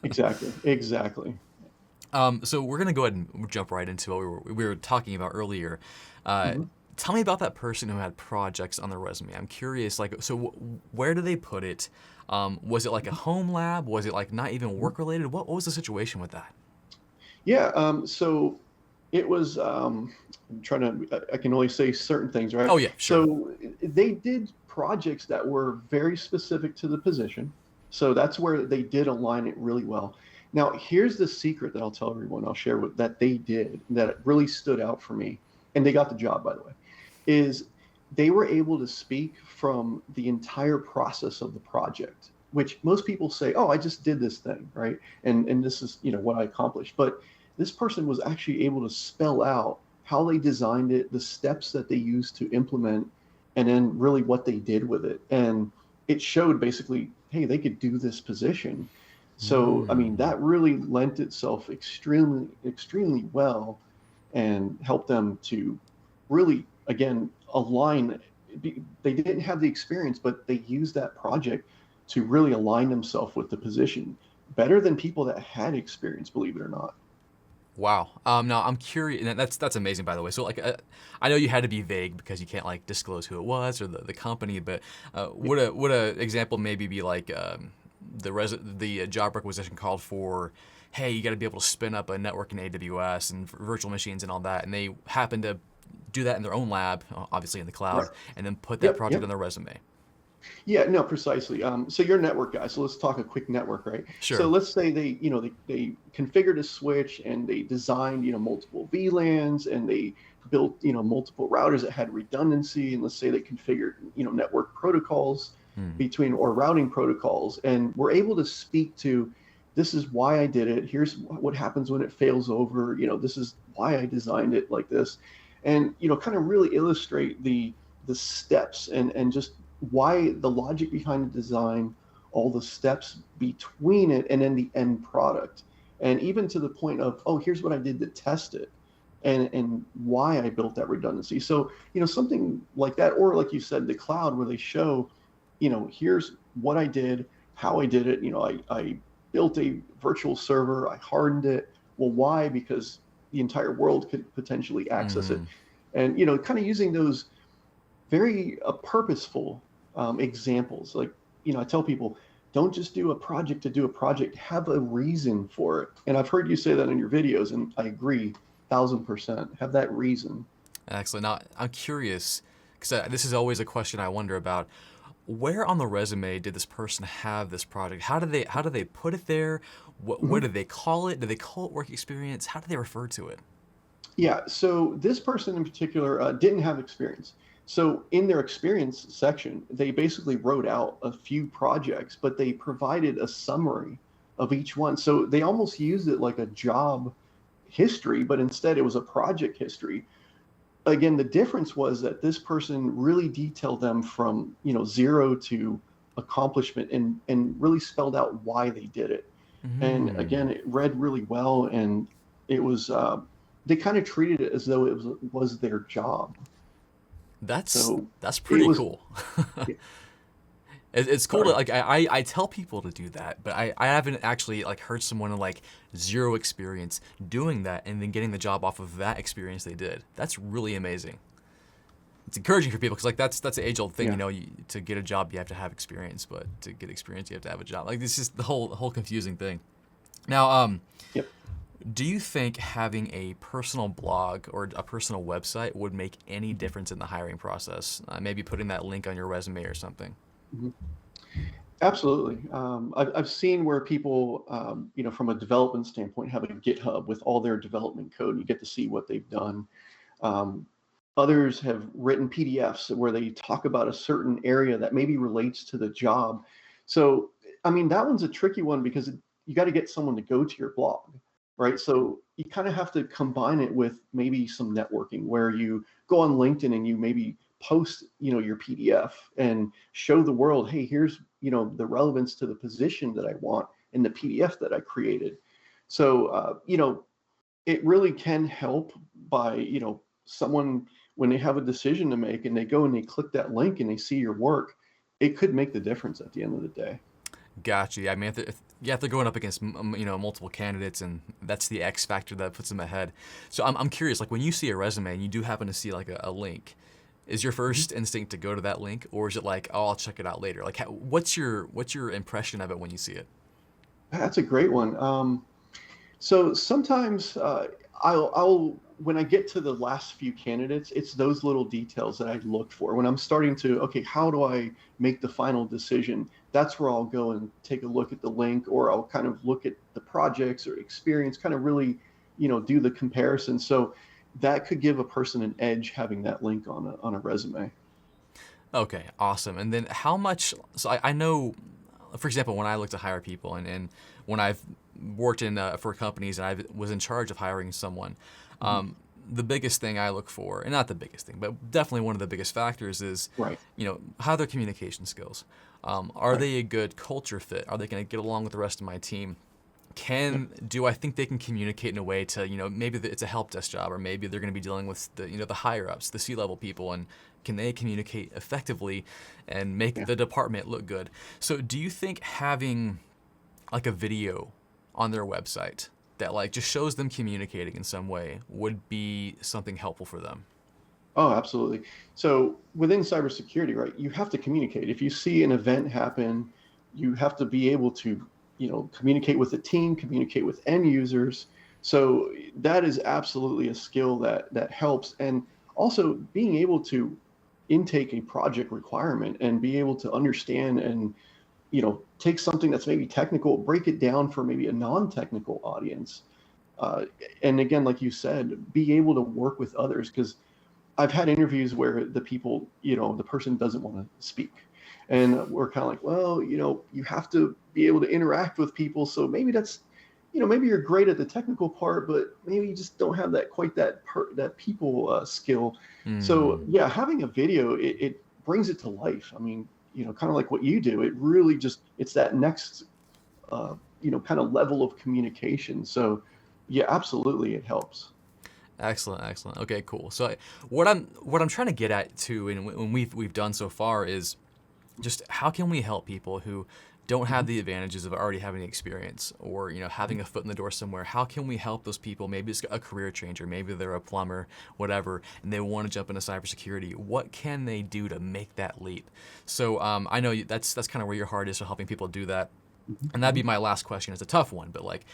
Speaker 5: exactly, exactly.
Speaker 1: So we're gonna go ahead and jump right into what we were talking about earlier. Uh,
Speaker 5: Mhm.
Speaker 1: Tell me about that person who had projects on their resume. I'm curious, like, so where do they put it? Was it like a home lab? Was it like not even work related? What was the situation with that?
Speaker 5: Yeah, so it was, I'm trying to, I can only say certain things, right?
Speaker 1: Oh yeah, sure.
Speaker 5: So they did projects that were very specific to the position. So that's where they did align it really well. Now, here's the secret that I'll tell everyone, I'll share with that they did that really stood out for me. And they got the job, by the way, is they were able to speak from the entire process of the project, which most people say, oh, I just did this thing, right? And this is, what I accomplished. But this person was actually able to spell out how they designed it, the steps that they used to implement, and then really what they did with it. And it showed basically, hey, they could do this position. So, I mean,
Speaker 1: Mm.
Speaker 5: that really lent itself extremely, extremely well and helped them to really, again, align. They didn't have the experience, but they used that project to really align themselves with the position better than people that had experience, believe it or not.
Speaker 1: Wow. Now I'm curious. And that's amazing, by the way. So like, I know you had to be vague because you can't like disclose who it was or the company, but would a example maybe be like the job requisition called for, hey, you got to be able to spin up a network in AWS and virtual machines and all that, and they happen to do that in their own lab, obviously in the cloud,
Speaker 5: Right.
Speaker 1: and then put that
Speaker 5: Yep.
Speaker 1: project
Speaker 5: Yep.
Speaker 1: on their resume.
Speaker 5: Yeah, no, precisely. So you're a network guy. So let's talk a quick network, right? So
Speaker 1: Sure.
Speaker 5: let's say they configured a switch and they designed, multiple VLANs and they built, multiple routers that had redundancy. And let's say they configured, network protocols
Speaker 1: Hmm.
Speaker 5: between or routing protocols. And we're able to speak to this is why I did it. Here's what happens when it fails over. This is why I designed it like this. And, kind of really illustrate the steps and just why the logic behind the design, all the steps between it, and then the end product. And even to the point of, oh, here's what I did to test it and why I built that redundancy. So, something like that, or like you said, the cloud where they show, here's what I did, how I did it. I built a virtual server, I hardened it. Well, why? Because the entire world could potentially access it.
Speaker 1: Hmm.
Speaker 5: And, kind of using those very purposeful examples. Like, I tell people, don't just do a project to do a project, have a reason for it. And I've heard you say that in your videos, and I agree, 1,000%. Have that reason.
Speaker 1: Excellent. Now I'm curious because this is always a question I wonder about. Where on the resume did this person have this project? How do they put it there? What
Speaker 5: Mhm.
Speaker 1: did they call it? Did they call it work experience? How do they refer to it?
Speaker 5: Yeah, so this person in particular didn't have experience. So in their experience section, they basically wrote out a few projects, but they provided a summary of each one. So they almost used it like a job history, but instead it was a project history. Again, the difference was that this person really detailed them from, zero to accomplishment and really spelled out why they did it. And
Speaker 1: Hmm.
Speaker 5: again, it read really well, and it was they kind of treated it as though it was their job.
Speaker 1: That's
Speaker 5: So
Speaker 1: that's
Speaker 5: it
Speaker 1: pretty
Speaker 5: was.
Speaker 1: cool. It's cool to
Speaker 5: Sorry.
Speaker 1: like I tell people to do that, but I haven't actually like heard someone like zero experience doing that and then getting the job off of that experience they did. That's really amazing. It's encouraging for people because like that's an age old thing,
Speaker 5: Yeah.
Speaker 1: to get a job you have to have experience, but to get experience you have to have a job. Like this is the whole confusing thing. Now,
Speaker 5: Yep.
Speaker 1: do you think having a personal blog or a personal website would make any difference in the hiring process? Maybe putting that link on your resume or something.
Speaker 5: Mhm. Absolutely. I've seen where people, from a development standpoint, have a GitHub with all their development code. You get to see what they've done. Um, Others have written PDFs where they talk about a certain area that maybe relates to the job. So, I mean, that one's a tricky one because you got to get someone to go to your blog, right? So you kind of have to combine it with maybe some networking where you go on LinkedIn and you maybe post, your PDF and show the world, hey, here's, the relevance to the position that I want in the PDF that I created. So, it really can help by, someone when they have a decision to make and they go and they click that link and they see your work, it could make the difference at the end of the day.
Speaker 1: Gotcha. Yeah, I mean, if they're going up against multiple candidates, and that's the X factor that puts them ahead. So I'm curious, like when you see a resume and you do happen to see like a link, is your first instinct to go to that link, or is it like, oh, I'll check it out later? Like, what's your impression of it when you see it?
Speaker 5: That's a great one. So sometimes I'll when I get to the last few candidates, it's those little details that I look for. When I'm starting to, okay, how do I make the final decision? That's where I'll go and take a look at the link, or I'll kind of look at the projects or experience, kind of really, do the comparison. So that could give a person an edge having that link on a resume.
Speaker 1: Okay, awesome. And then how much? So I know, for example, when I look to hire people, and when I've worked in for companies and I was in charge of hiring someone, the biggest thing I look for, and not the biggest thing, but definitely one of the biggest factors is,
Speaker 5: Right.
Speaker 1: How are their communication skills? Are they a good culture fit? Are they going to get along with the rest of my team? Do I think they can communicate in a way to, maybe it's a help desk job, or maybe they're going to be dealing with the higher ups, the C-level people, and can they communicate effectively and make the department look good? So do you think having like a video on their website that like just shows them communicating in some way would be something helpful for them?
Speaker 5: Oh, absolutely. So within cybersecurity, right, you have to communicate. If you see an event happen, you have to be able to, communicate with the team, communicate with end users. So that is absolutely a skill that helps. And also being able to intake a project requirement and be able to understand and, take something that's maybe technical, break it down for maybe a non-technical audience. And again, like you said, be able to work with others, because I've had interviews where the people, the person doesn't want to speak. And we're kind of like, well, you have to be able to interact with people. So maybe that's, maybe you're great at the technical part, but maybe you just don't have that people skill. So yeah, having a video, it brings it to life. I mean, kind of like what you do, it really it's that next, kind of level of communication. So yeah, absolutely, it helps.
Speaker 1: Excellent, excellent. Okay, cool. So what I'm trying to get at too, and when we've done so far, is just how can we help people who don't have the advantages of already having experience, or having a foot in the door somewhere? How can we help those people? Maybe it's a career changer, maybe they're a plumber, whatever, and they want to jump into cybersecurity. What can they do to make that leap? So I know that's kind of where your heart is, for helping people do that. And that'd be my last question. It's a tough one, but like,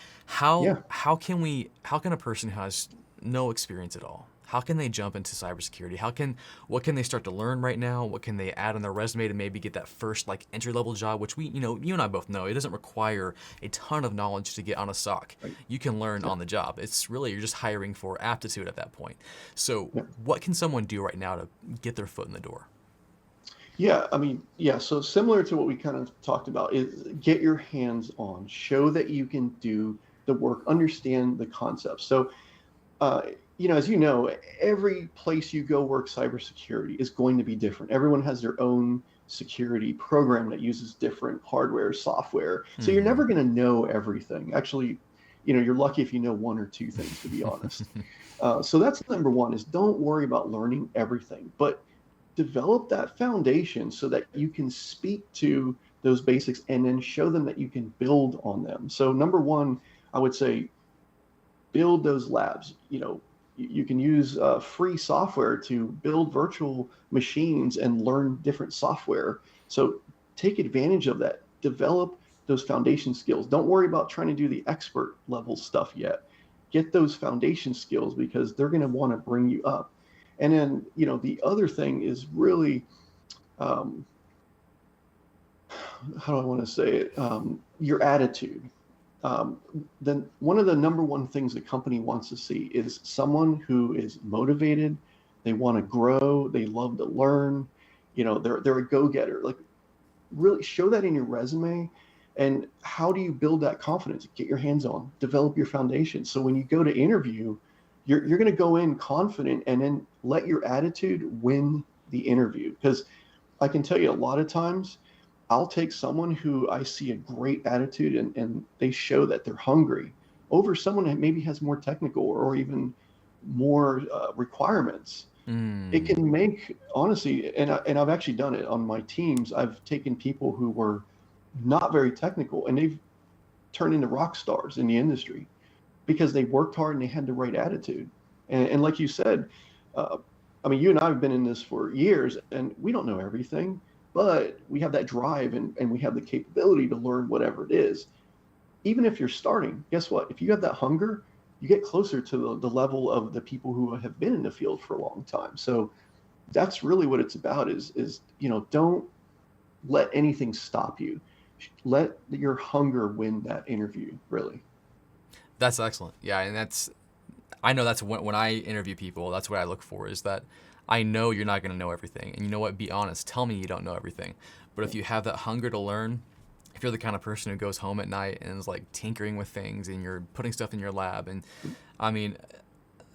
Speaker 5: Yeah.
Speaker 1: how can a person who has no experience at all, how can they jump into cybersecurity? What can they start to learn right now? What can they add on their resume to maybe get that first like entry level job, which you and I both know, it doesn't require a ton of knowledge to get on a SOC.
Speaker 5: Right.
Speaker 1: You can learn on the job. It's really, you're just hiring for aptitude at that point. So
Speaker 5: Yeah.
Speaker 1: what can someone do right now to get their foot in the door?
Speaker 5: Yeah, I mean, yeah, so similar to what we kind of talked about is get your hands on, show that you can do the work, understand the concepts. So, as you know, every place you go work cybersecurity is going to be different. Everyone has their own security program that uses different hardware, software. So you're never going to know everything. Actually, you're lucky if you know one or two things, to be honest. So that's number one, is don't worry about learning everything, but develop that foundation so that you can speak to those basics and then show them that you can build on them. So number one, I would say build those labs. You can use free software to build virtual machines and learn different software. So take advantage of that. Develop those foundation skills. Don't worry about trying to do the expert level stuff yet. Get those foundation skills, because they're going to want to bring you up. And then, the other thing is really, how do I want to say it? Your attitude. Then one of the number one things a company wants to see is someone who is motivated. They want to grow. They love to learn. They're a go-getter. Like, really show that in your resume. And how do you build that confidence? Get your hands on, develop your foundation. So when you go to interview, you're going to go in confident, and then let your attitude win the interview. Because I can tell you, a lot of times I'll take someone who I see a great attitude and they show that they're hungry. over someone that maybe has more technical or even more requirements. It can make, honestly, and I've actually done it on my teams. I've taken people who were not very technical, and they've turned into rock stars in the industry because they worked hard and they had the right attitude. And like you said, I mean, you and I have been in this for years, and we don't know everything, but we have that drive and we have the capability to learn whatever it is. Even if you're starting, guess what? If you have that hunger, you get closer to the level of the people who have been in the field for a long time. So that's really what it's about is, don't let anything stop you. Let your hunger win that interview, really.
Speaker 1: That's excellent. Yeah, and I know that's when I interview people, that's what I look for, is that I know you're not going to know everything. And you know what? Be honest. Tell me you don't know everything. But if you have that hunger to learn, if you're the kind of person who goes home at night and is like tinkering with things and you're putting stuff in your lab, and I mean,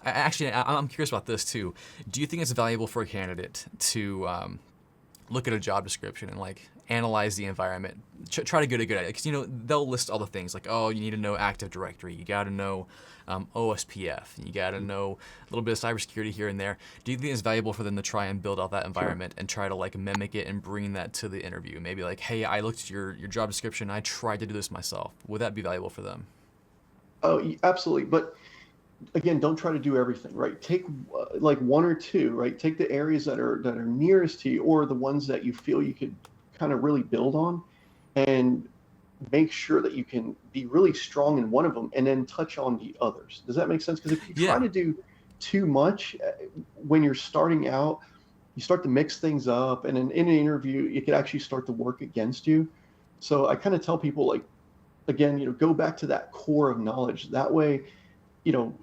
Speaker 1: I'm curious about this too. Do you think it's valuable for a candidate to look at a job description and like analyze the environment, try to get a good idea? Because they'll list all the things like, oh, you need to know Active Directory, you got to know OSPF, you got to know a little bit of cybersecurity here and there. Do you think it's valuable for them to try and build out that environment and try to like mimic it and bring that to the interview? Maybe like, hey, I looked at your job description, I tried to do this myself. Would that be valuable for them?
Speaker 5: Oh, absolutely. But again, don't try to do everything, right? Take like one or two, right? Take the areas that are nearest to you, or the ones that you feel you could kind of really build on, and make sure that you can be really strong in one of them and then touch on the others. Does that make sense? Because if you try to do too much when you're starting out, you start to mix things up, and in an interview, it could actually start to work against you. So I kind of tell people, like, again, go back to that core of knowledge. That way,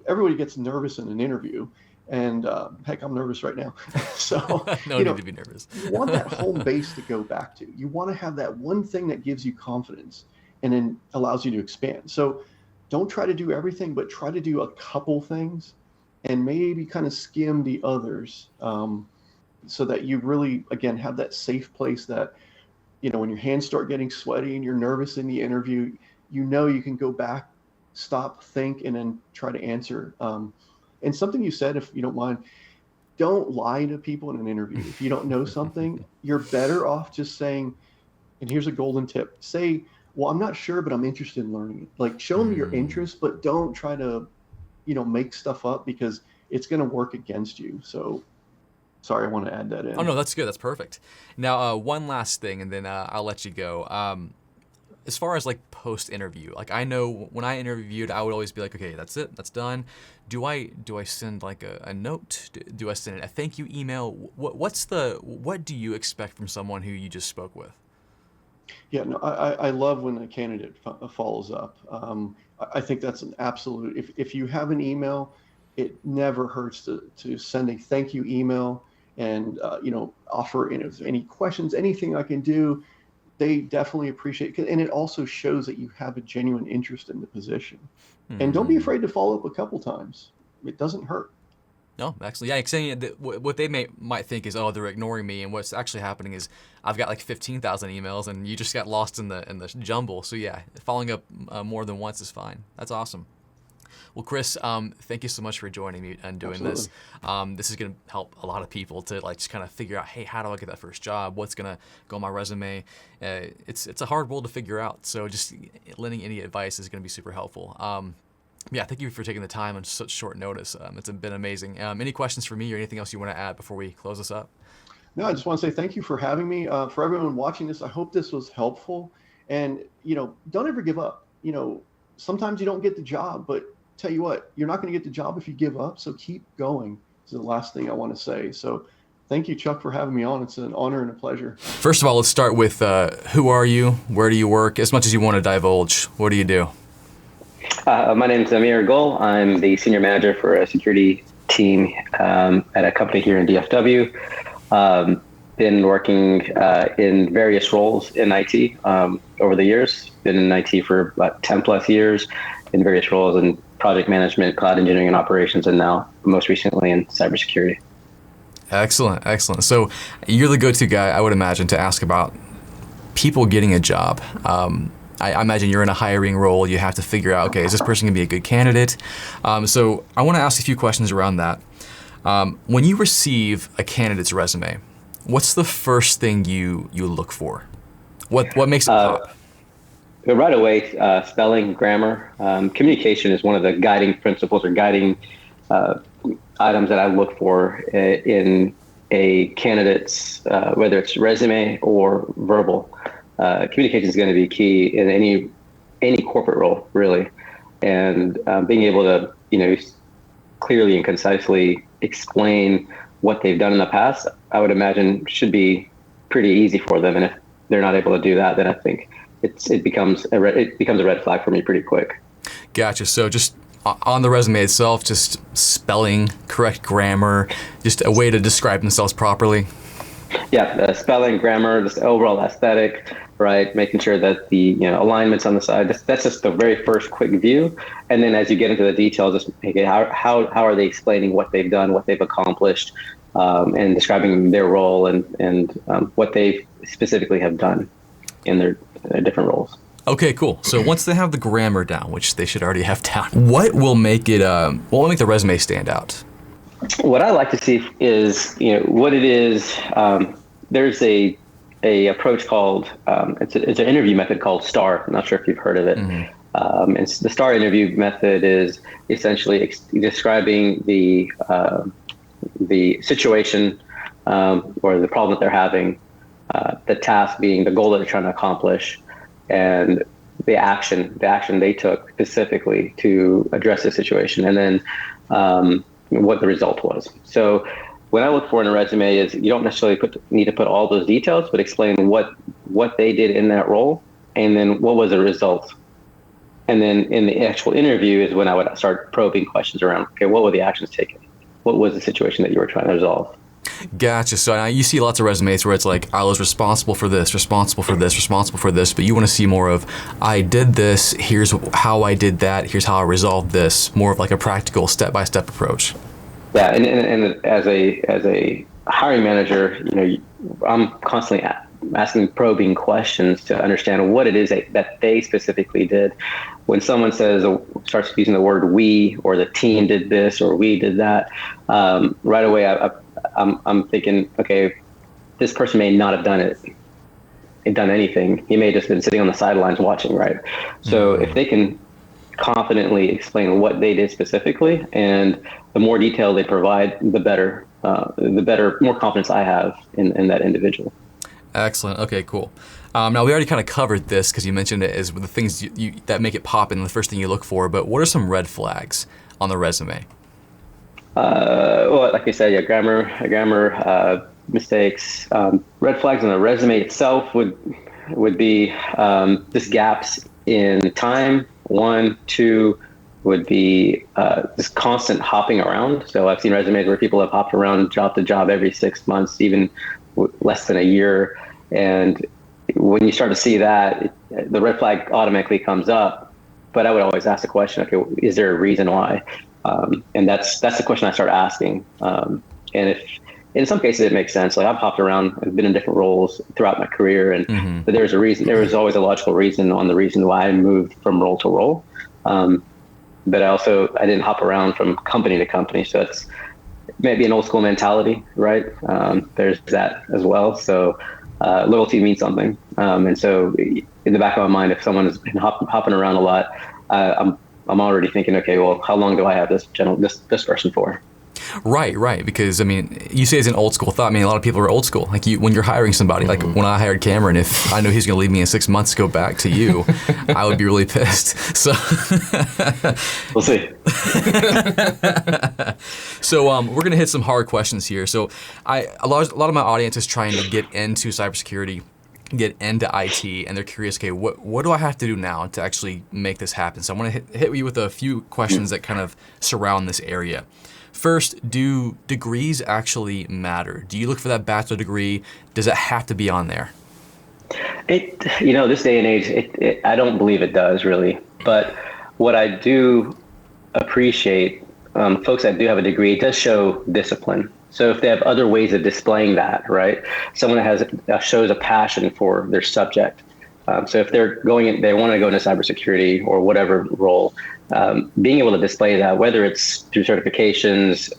Speaker 5: everybody gets nervous in an interview, and heck, I'm nervous right now. So
Speaker 1: no need to be nervous.
Speaker 5: You want that home base to go back to. You want to have that one thing that gives you confidence and then allows you to expand. So don't try to do everything, but try to do a couple things and maybe kind of skim the others, so that you really, again, have that safe place that, when your hands start getting sweaty and you're nervous in the interview, you can go back, stop, think, and then try to answer. And something you said, if you don't mind, don't lie to people in an interview. If you don't know something, you're better off just saying, and here's a golden tip, say, well, I'm not sure, but I'm interested in learning it. Like, show them your interest, but don't try to, make stuff up, because it's going to work against you. So sorry, I want to add that in.
Speaker 1: Oh, no, that's good. That's perfect. Now, one last thing, and then I'll let you go. As far as like post-interview, like I know when I interviewed, I would always be like, okay, that's it, that's done. Do I send like a note? Do I send a thank you email? What do you expect from someone who you just spoke with?
Speaker 5: Yeah, no, I love when a candidate follows up. I think that's an absolute, if you have an email, it never hurts to send a thank you email and, offer any questions, anything I can do. They definitely appreciate it. And it also shows that you have a genuine interest in the position. And don't be afraid to follow up a couple times. It doesn't hurt.
Speaker 1: No, actually, yeah. Saying that what they might think is, oh, they're ignoring me, and what's actually happening is I've got like 15,000 emails, and you just got lost in the jumble. So yeah, following up more than once is fine. That's awesome. Well, Chris, thank you so much for joining me and doing
Speaker 5: Absolutely.
Speaker 1: this. This is going to help a lot of people to like just kind of figure out, hey, how do I get that first job? What's going to go on my resume? It's a hard role to figure out. So just lending any advice is going to be super helpful. Yeah, thank you for taking the time on such short notice. It's been amazing. Any questions for me or anything else you want to add before we close this up?
Speaker 5: No, I just want to say thank you for having me. For everyone watching this, I hope this was helpful. And, don't ever give up. Sometimes you don't get the job, but tell you what, you're not going to get the job if you give up. So keep going. This is the last thing I want to say. So thank you, Chuck, for having me on. It's an honor and a pleasure.
Speaker 1: First of all, let's start with who are you? Where do you work? As much as you want to divulge, what do you do?
Speaker 4: My name is Amir Gul. I'm the senior manager for a security team at a company here in DFW. Been working in various roles in IT over the years. Been in IT for about 10 plus years in various roles in project management, cloud engineering and operations, and now most recently in cybersecurity.
Speaker 1: Excellent, excellent. So you're the go-to guy, I would imagine, to ask about people getting a job. I imagine you're in a hiring role. You have to figure out, okay, is this person going to be a good candidate? So I want to ask a few questions around that. When you receive a candidate's resume, what's the first thing you look for? What makes it pop?
Speaker 4: Right away, spelling, grammar, communication is one of the guiding principles or guiding items that I look for in a candidate's, whether it's resume or verbal. Communication is going to be key in any corporate role, really, and being able to, clearly and concisely explain what they've done in the past, I would imagine should be pretty easy for them. And if they're not able to do that, then I think it becomes a red flag for me pretty quick.
Speaker 1: Gotcha. So just on the resume itself, just spelling, correct grammar, just a way to describe themselves properly.
Speaker 4: Yeah, spelling, grammar, just overall aesthetic, right? Making sure that the alignments on the side. That's just the very first quick view, and then as you get into the details, just how are they explaining what they've done, what they've accomplished, and describing their role and what they specifically have done in their different roles.
Speaker 1: Okay, cool. So once they have the grammar down, which they should already have down, what will make it? What will make the resume stand out?
Speaker 4: What I like to see is, what it is. There's a approach called it's an interview method called STAR. I'm not sure if you've heard of it. Mm-hmm. And the STAR interview method is essentially describing the situation or the problem that they're having, the task being the goal that they're trying to accomplish, and the action they took specifically to address the situation, and then what the result was. So what I look for in a resume is you don't necessarily need to put all those details, but explain what they did in that role, and then what was the result. And then in the actual interview is when I would start probing questions around, okay, what were the actions taken? What was the situation that you were trying to resolve?
Speaker 1: Gotcha. So now you see lots of resumes where it's like, I was responsible for this, responsible for this, responsible for this, but you want to see more of, I did this, here's how I did that, here's how I resolved this, more of like a practical step-by-step approach.
Speaker 4: Yeah, and as a hiring manager, I'm constantly asking probing questions to understand what it is that they specifically did. When someone starts using the word we, or the team did this, or we did that, right away I'm thinking, okay, this person may not have done anything. He may have just been sitting on the sidelines watching, right? So if they can confidently explain what they did specifically, and the more detail they provide, the better, more confidence I have in that individual.
Speaker 1: Excellent. Okay, cool. Now we already kind of covered this because you mentioned it as the things that make it pop and the first thing you look for, but what are some red flags on the resume?
Speaker 4: Well, like I said, yeah, grammar mistakes. Red flags on the resume itself would be just gaps in time. 1, 2 would be this constant hopping around. So I've seen resumes where people have hopped around job to job every 6 months, even less than a year. And when you start to see that, the red flag automatically comes up. But I would always ask the question, okay, is there a reason why? And that's the question I start asking. And if in some cases it makes sense, like I've hopped around, I've been in different roles throughout my career, and but there's a reason. There was always a logical reason on the reason why I moved from role to role. But I didn't hop around from company to company, so it's maybe an old school mentality, right? There's that as well. So loyalty means something, and so in the back of my mind, if someone has been hopping around a lot, I'm already thinking, okay, well, how long do I have this person for?
Speaker 1: Right. Because I mean, you say it's an old school thought. I mean, a lot of people are old school. Like when you're hiring somebody, like when I hired Cameron, if I know he's going to leave me in 6 months to go back to you, I would be really pissed. So
Speaker 4: we'll see.
Speaker 1: So we're going to hit some hard questions here. So a lot of my audience is trying to get into cybersecurity, get into IT, and they're curious, okay, what do I have to do now to actually make this happen? So I want to hit you with a few questions that kind of surround this area. First, do degrees actually matter? Do you look for that bachelor degree? Does it have to be on there?
Speaker 4: This day and age, I don't believe it does really. But what I do appreciate, folks that do have a degree, it does show discipline. So if they have other ways of displaying that, right? Someone that shows a passion for their subject, So if they're going in, they want to go into cybersecurity or whatever role, being able to display that, whether it's through certifications,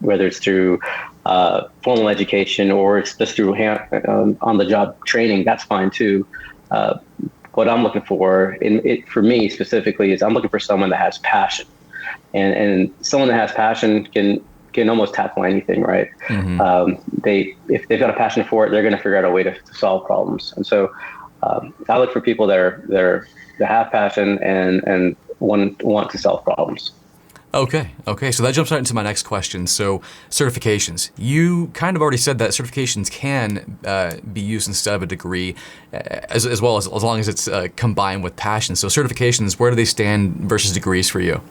Speaker 4: whether it's through formal education, or it's just through on-the-job training, that's fine too. What I'm looking for, for me specifically, is I'm looking for someone that has passion, and someone that has passion can almost tackle anything, right? If they've got a passion for it, they're going to figure out a way to solve problems. And so I look for people that have passion and want to solve problems.
Speaker 1: Okay. So that jumps right into my next question. So certifications. You kind of already said that certifications can be used instead of a degree, as well as long as it's combined with passion. So certifications, where do they stand versus degrees for you?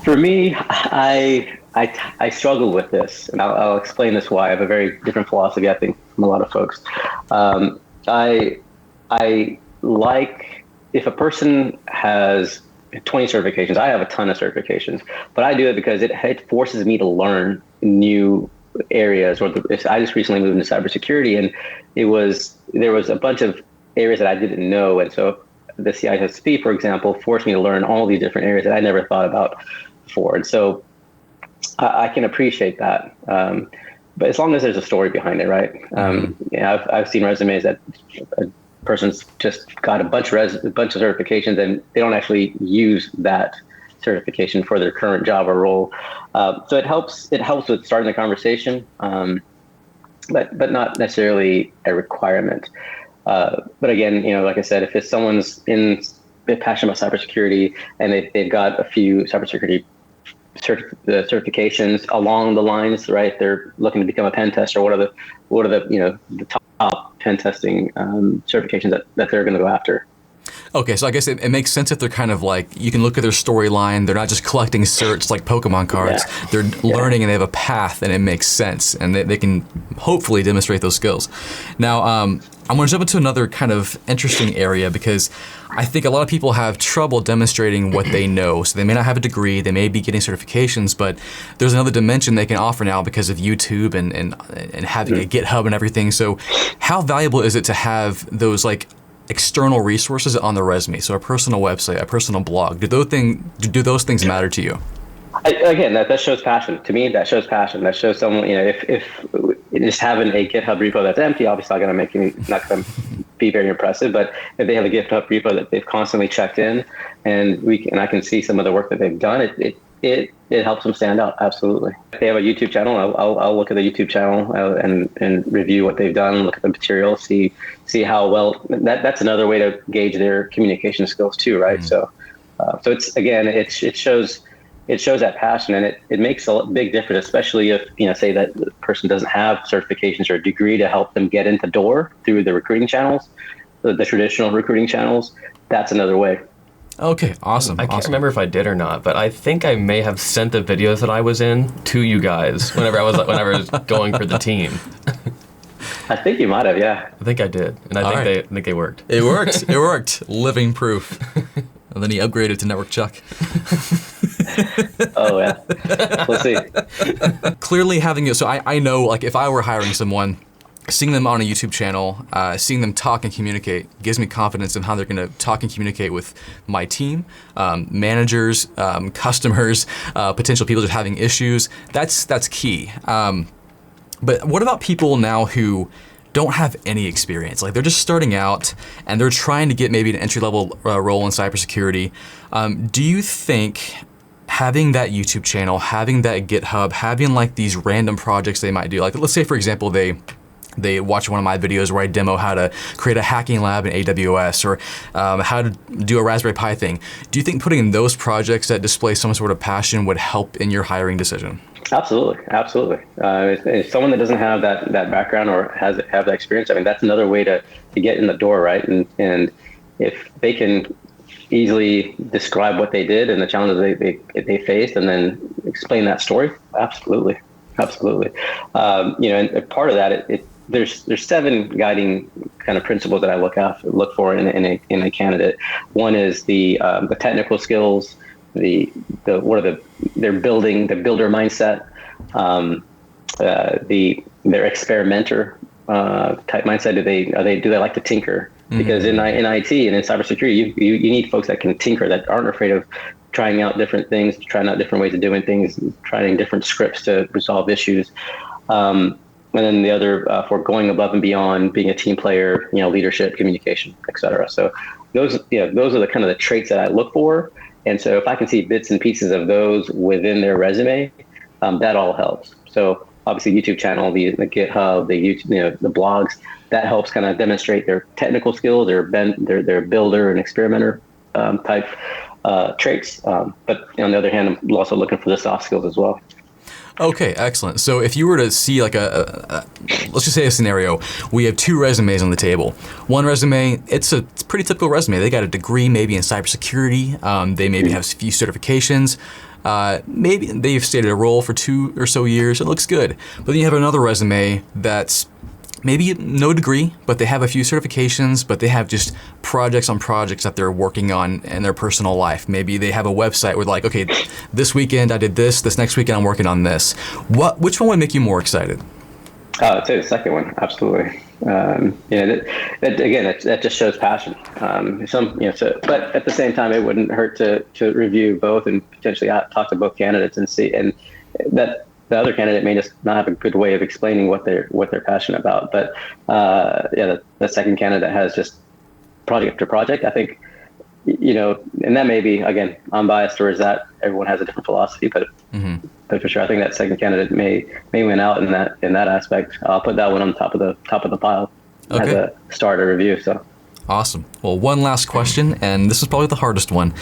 Speaker 4: For me, I struggle with this, and I'll explain this why. I have a very different philosophy, I think, from a lot of folks. I like, if a person has 20 certifications, I have a ton of certifications, but I do it because it forces me to learn new areas. I just recently moved into cybersecurity, and there was a bunch of areas that I didn't know, and so the CISSP, for example, forced me to learn all these different areas that I never thought about before. And so I can appreciate that. But as long as there's a story behind it, right? I've seen resumes that a person's just got a bunch of certifications, and they don't actually use that certification for their current job or role. So it helps with starting the conversation, but not necessarily a requirement. But again, like I said, if it's someone's passionate about cybersecurity and they've got a few cybersecurity certifications along the lines, right? They're looking to become a pen tester. What are the top pen testing certifications that they're going to go after?
Speaker 1: Okay, so I guess it makes sense if they're kind of like, you can look at their storyline, they're not just collecting certs like Pokemon cards, they're learning and they have a path, and it makes sense, and they can hopefully demonstrate those skills. Now, I'm going to jump into another kind of interesting area, because I think a lot of people have trouble demonstrating what they know. So they may not have a degree, they may be getting certifications, but there's another dimension they can offer now because of YouTube and having a GitHub and everything. So how valuable is it to have those like external resources on the resume? So a personal website, a personal blog, do those things matter to you?
Speaker 4: Again, that shows passion. To me, that shows passion. That shows someone, if just having a GitHub repo that's empty, obviously not going to be very impressive. But if they have a GitHub repo that they've constantly checked in, and I can see some of the work that they've done, it helps them stand out. Absolutely. If they have a YouTube channel, I'll look at the YouTube channel and review what they've done, look at the material, see how well. That's another way to gauge their communication skills too, right? So it's, again, it shows that passion, and it makes a big difference, especially if, say that the person doesn't have certifications or a degree to help them get in the door through the recruiting channels, the traditional recruiting channels. That's another way.
Speaker 1: Okay, awesome.
Speaker 6: I can't remember if I did or not, but I think I may have sent the videos that I was in to you guys whenever I was going for the team.
Speaker 4: I think you might have, yeah.
Speaker 6: I think I did, and I think they worked.
Speaker 1: It worked. It worked. Living proof. And then he upgraded to Network Chuck.
Speaker 4: Oh, yeah. We'll see.
Speaker 1: Clearly having it, so I know, like, if I were hiring someone, seeing them on a YouTube channel, seeing them talk and communicate gives me confidence in how they're going to talk and communicate with my team, managers, customers, potential people just having issues. That's key. But what about people now who don't have any experience? Like, they're just starting out and they're trying to get maybe an entry-level role in cybersecurity. Do you think having that YouTube channel, having that GitHub, having like these random projects they might do, like let's say for example they watch one of my videos where I demo how to create a hacking lab in AWS, or how to do a Raspberry Pi thing. Do you think putting in those projects that display some sort of passion would help in your hiring decision?
Speaker 4: Absolutely. If someone that doesn't have that background or have that experience, I mean, that's another way to get in the door, right? And if they can easily describe what they did and the challenges they faced, and then explain that story, absolutely. And part of that, there's 7 guiding kind of principles that I look for in a candidate. One is the technical skills, the builder mindset, their experimenter type mindset. Do they like to tinker? Because in IT and in cybersecurity, you need folks that can tinker, that aren't afraid of trying out different things, trying out different ways of doing things, trying different scripts to resolve issues. And then the other for going above and beyond, being a team player, leadership, communication, et cetera. So those are the kind of the traits that I look for. And so if I can see bits and pieces of those within their resume, that all helps. So obviously YouTube channel, the GitHub, the YouTube, the blogs, that helps kind of demonstrate their technical skills, their builder and experimenter type traits. But on the other hand, I'm also looking for the soft skills as well.
Speaker 1: Okay, excellent. So if you were to see like let's just say a scenario, we have two resumes on the table. One resume, it's a pretty typical resume. They got a degree maybe in cybersecurity. They maybe have a few certifications. Maybe they've stated a role for 2 or so years. It looks good. But then you have another resume that's maybe no degree, but they have a few certifications, but they have just projects on projects that they're working on in their personal life. Maybe they have a website where like, okay, this weekend I did this next weekend I'm working on this. Which one would make you more excited?
Speaker 4: I'd say the second one, absolutely. That just shows passion. But at the same time, it wouldn't hurt to review both and potentially talk to both candidates and see, and that the other candidate may just not have a good way of explaining what they're passionate about. But the second candidate has just project after project. I think, and that may be, again, I'm biased towards that. Everyone has a different philosophy, but for sure, I think that second candidate may win out in that aspect. I'll put that one on top of the pile as a starter review. So
Speaker 1: awesome. Well, one last question, and this is probably the hardest one.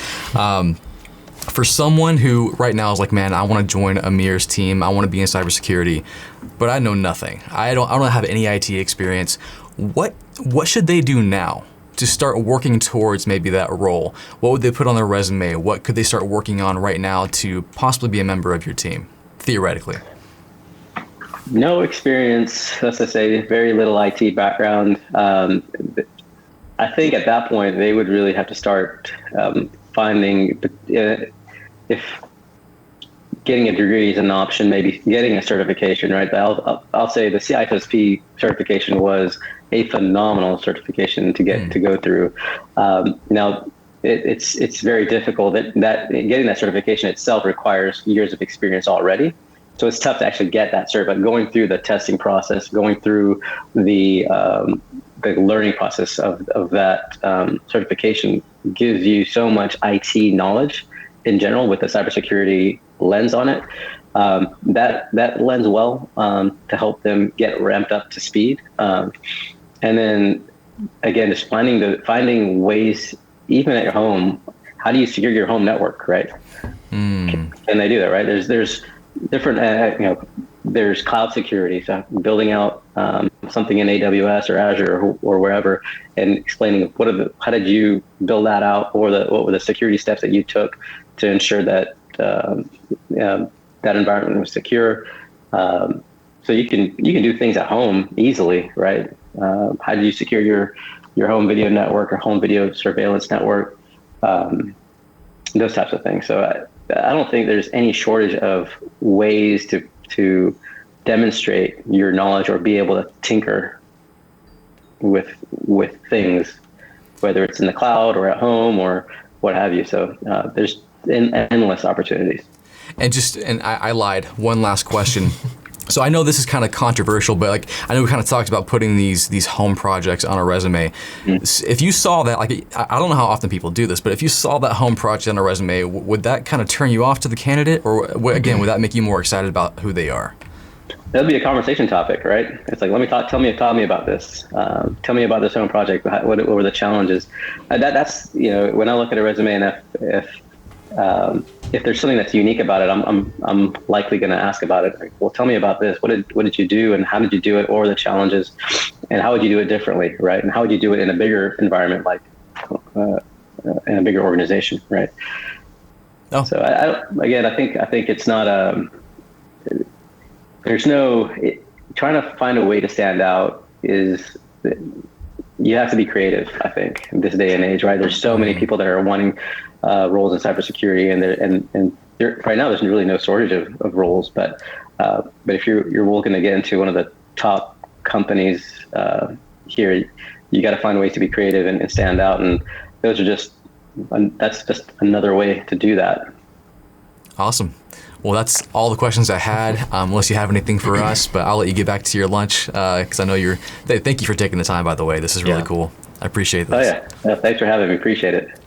Speaker 1: For someone who right now is like, man, I want to join Amir's team. I want to be in cybersecurity, but I know nothing. I don't have any IT experience. What should they do now to start working towards maybe that role? What would they put on their resume? What could they start working on right now to possibly be a member of your team, theoretically?
Speaker 4: No experience, let's just say very little IT background. I think at that point, they would really have to start finding, if getting a degree is an option, maybe getting a certification, right? I'll say the CISSP certification was a phenomenal certification to go through. Now, it's very difficult that getting that certification itself requires years of experience already. So it's tough to actually get that cert, but going through the testing process, going through the learning process of that certification gives you so much IT knowledge in general with the cybersecurity lens on it. That lends well to help them get ramped up to speed. And then again, just finding ways, even at your home, how do you secure your home network, right? Can they do that, right? There's different, there's cloud security, so building out something in AWS or Azure or wherever, and explaining how did you build that out, or what were the security steps that you took to ensure that that environment was secure. So you can do things at home easily, right? How do you secure your home video network or home video surveillance network? Those types of things. So I don't think there's any shortage of ways to demonstrate your knowledge or be able to tinker with things, whether it's in the cloud or at home or what have you. So there's endless opportunities. And
Speaker 1: I lied. One last question. So I know this is kind of controversial, but I know we kind of talked about putting these home projects on a resume. If you saw that, I don't know how often people do this, but if you saw that home project on a resume, would that kind of turn you off to the candidate, or again, would that make you more excited about who they are?
Speaker 4: That'd be a conversation topic, right? It's like, tell me about this. Tell me about this home project. What were the challenges? That's when I look at a resume, and if there's something that's unique about it, I'm likely going to ask about it. Like, well, tell me about this. What did you do, and how did you do it? What were the challenges, and how would you do it differently, right? And how would you do it in a bigger environment, like in a bigger organization, right? Oh. So I think it's not there's no trying to find a way to stand out is. You have to be creative, I think, in this day and age, right? There's so many people that are wanting roles in cybersecurity, and right now there's really no shortage of roles. But if you're looking to get into one of the top companies here, you got to find ways to be creative and stand out. And that's just another way to do that.
Speaker 1: Awesome. Well, that's all the questions I had, unless you have anything for us, but I'll let you get back to your lunch because I know thank you for taking the time, by the way. This is really cool. I appreciate this.
Speaker 4: Oh, yeah. No, thanks for having me. Appreciate it.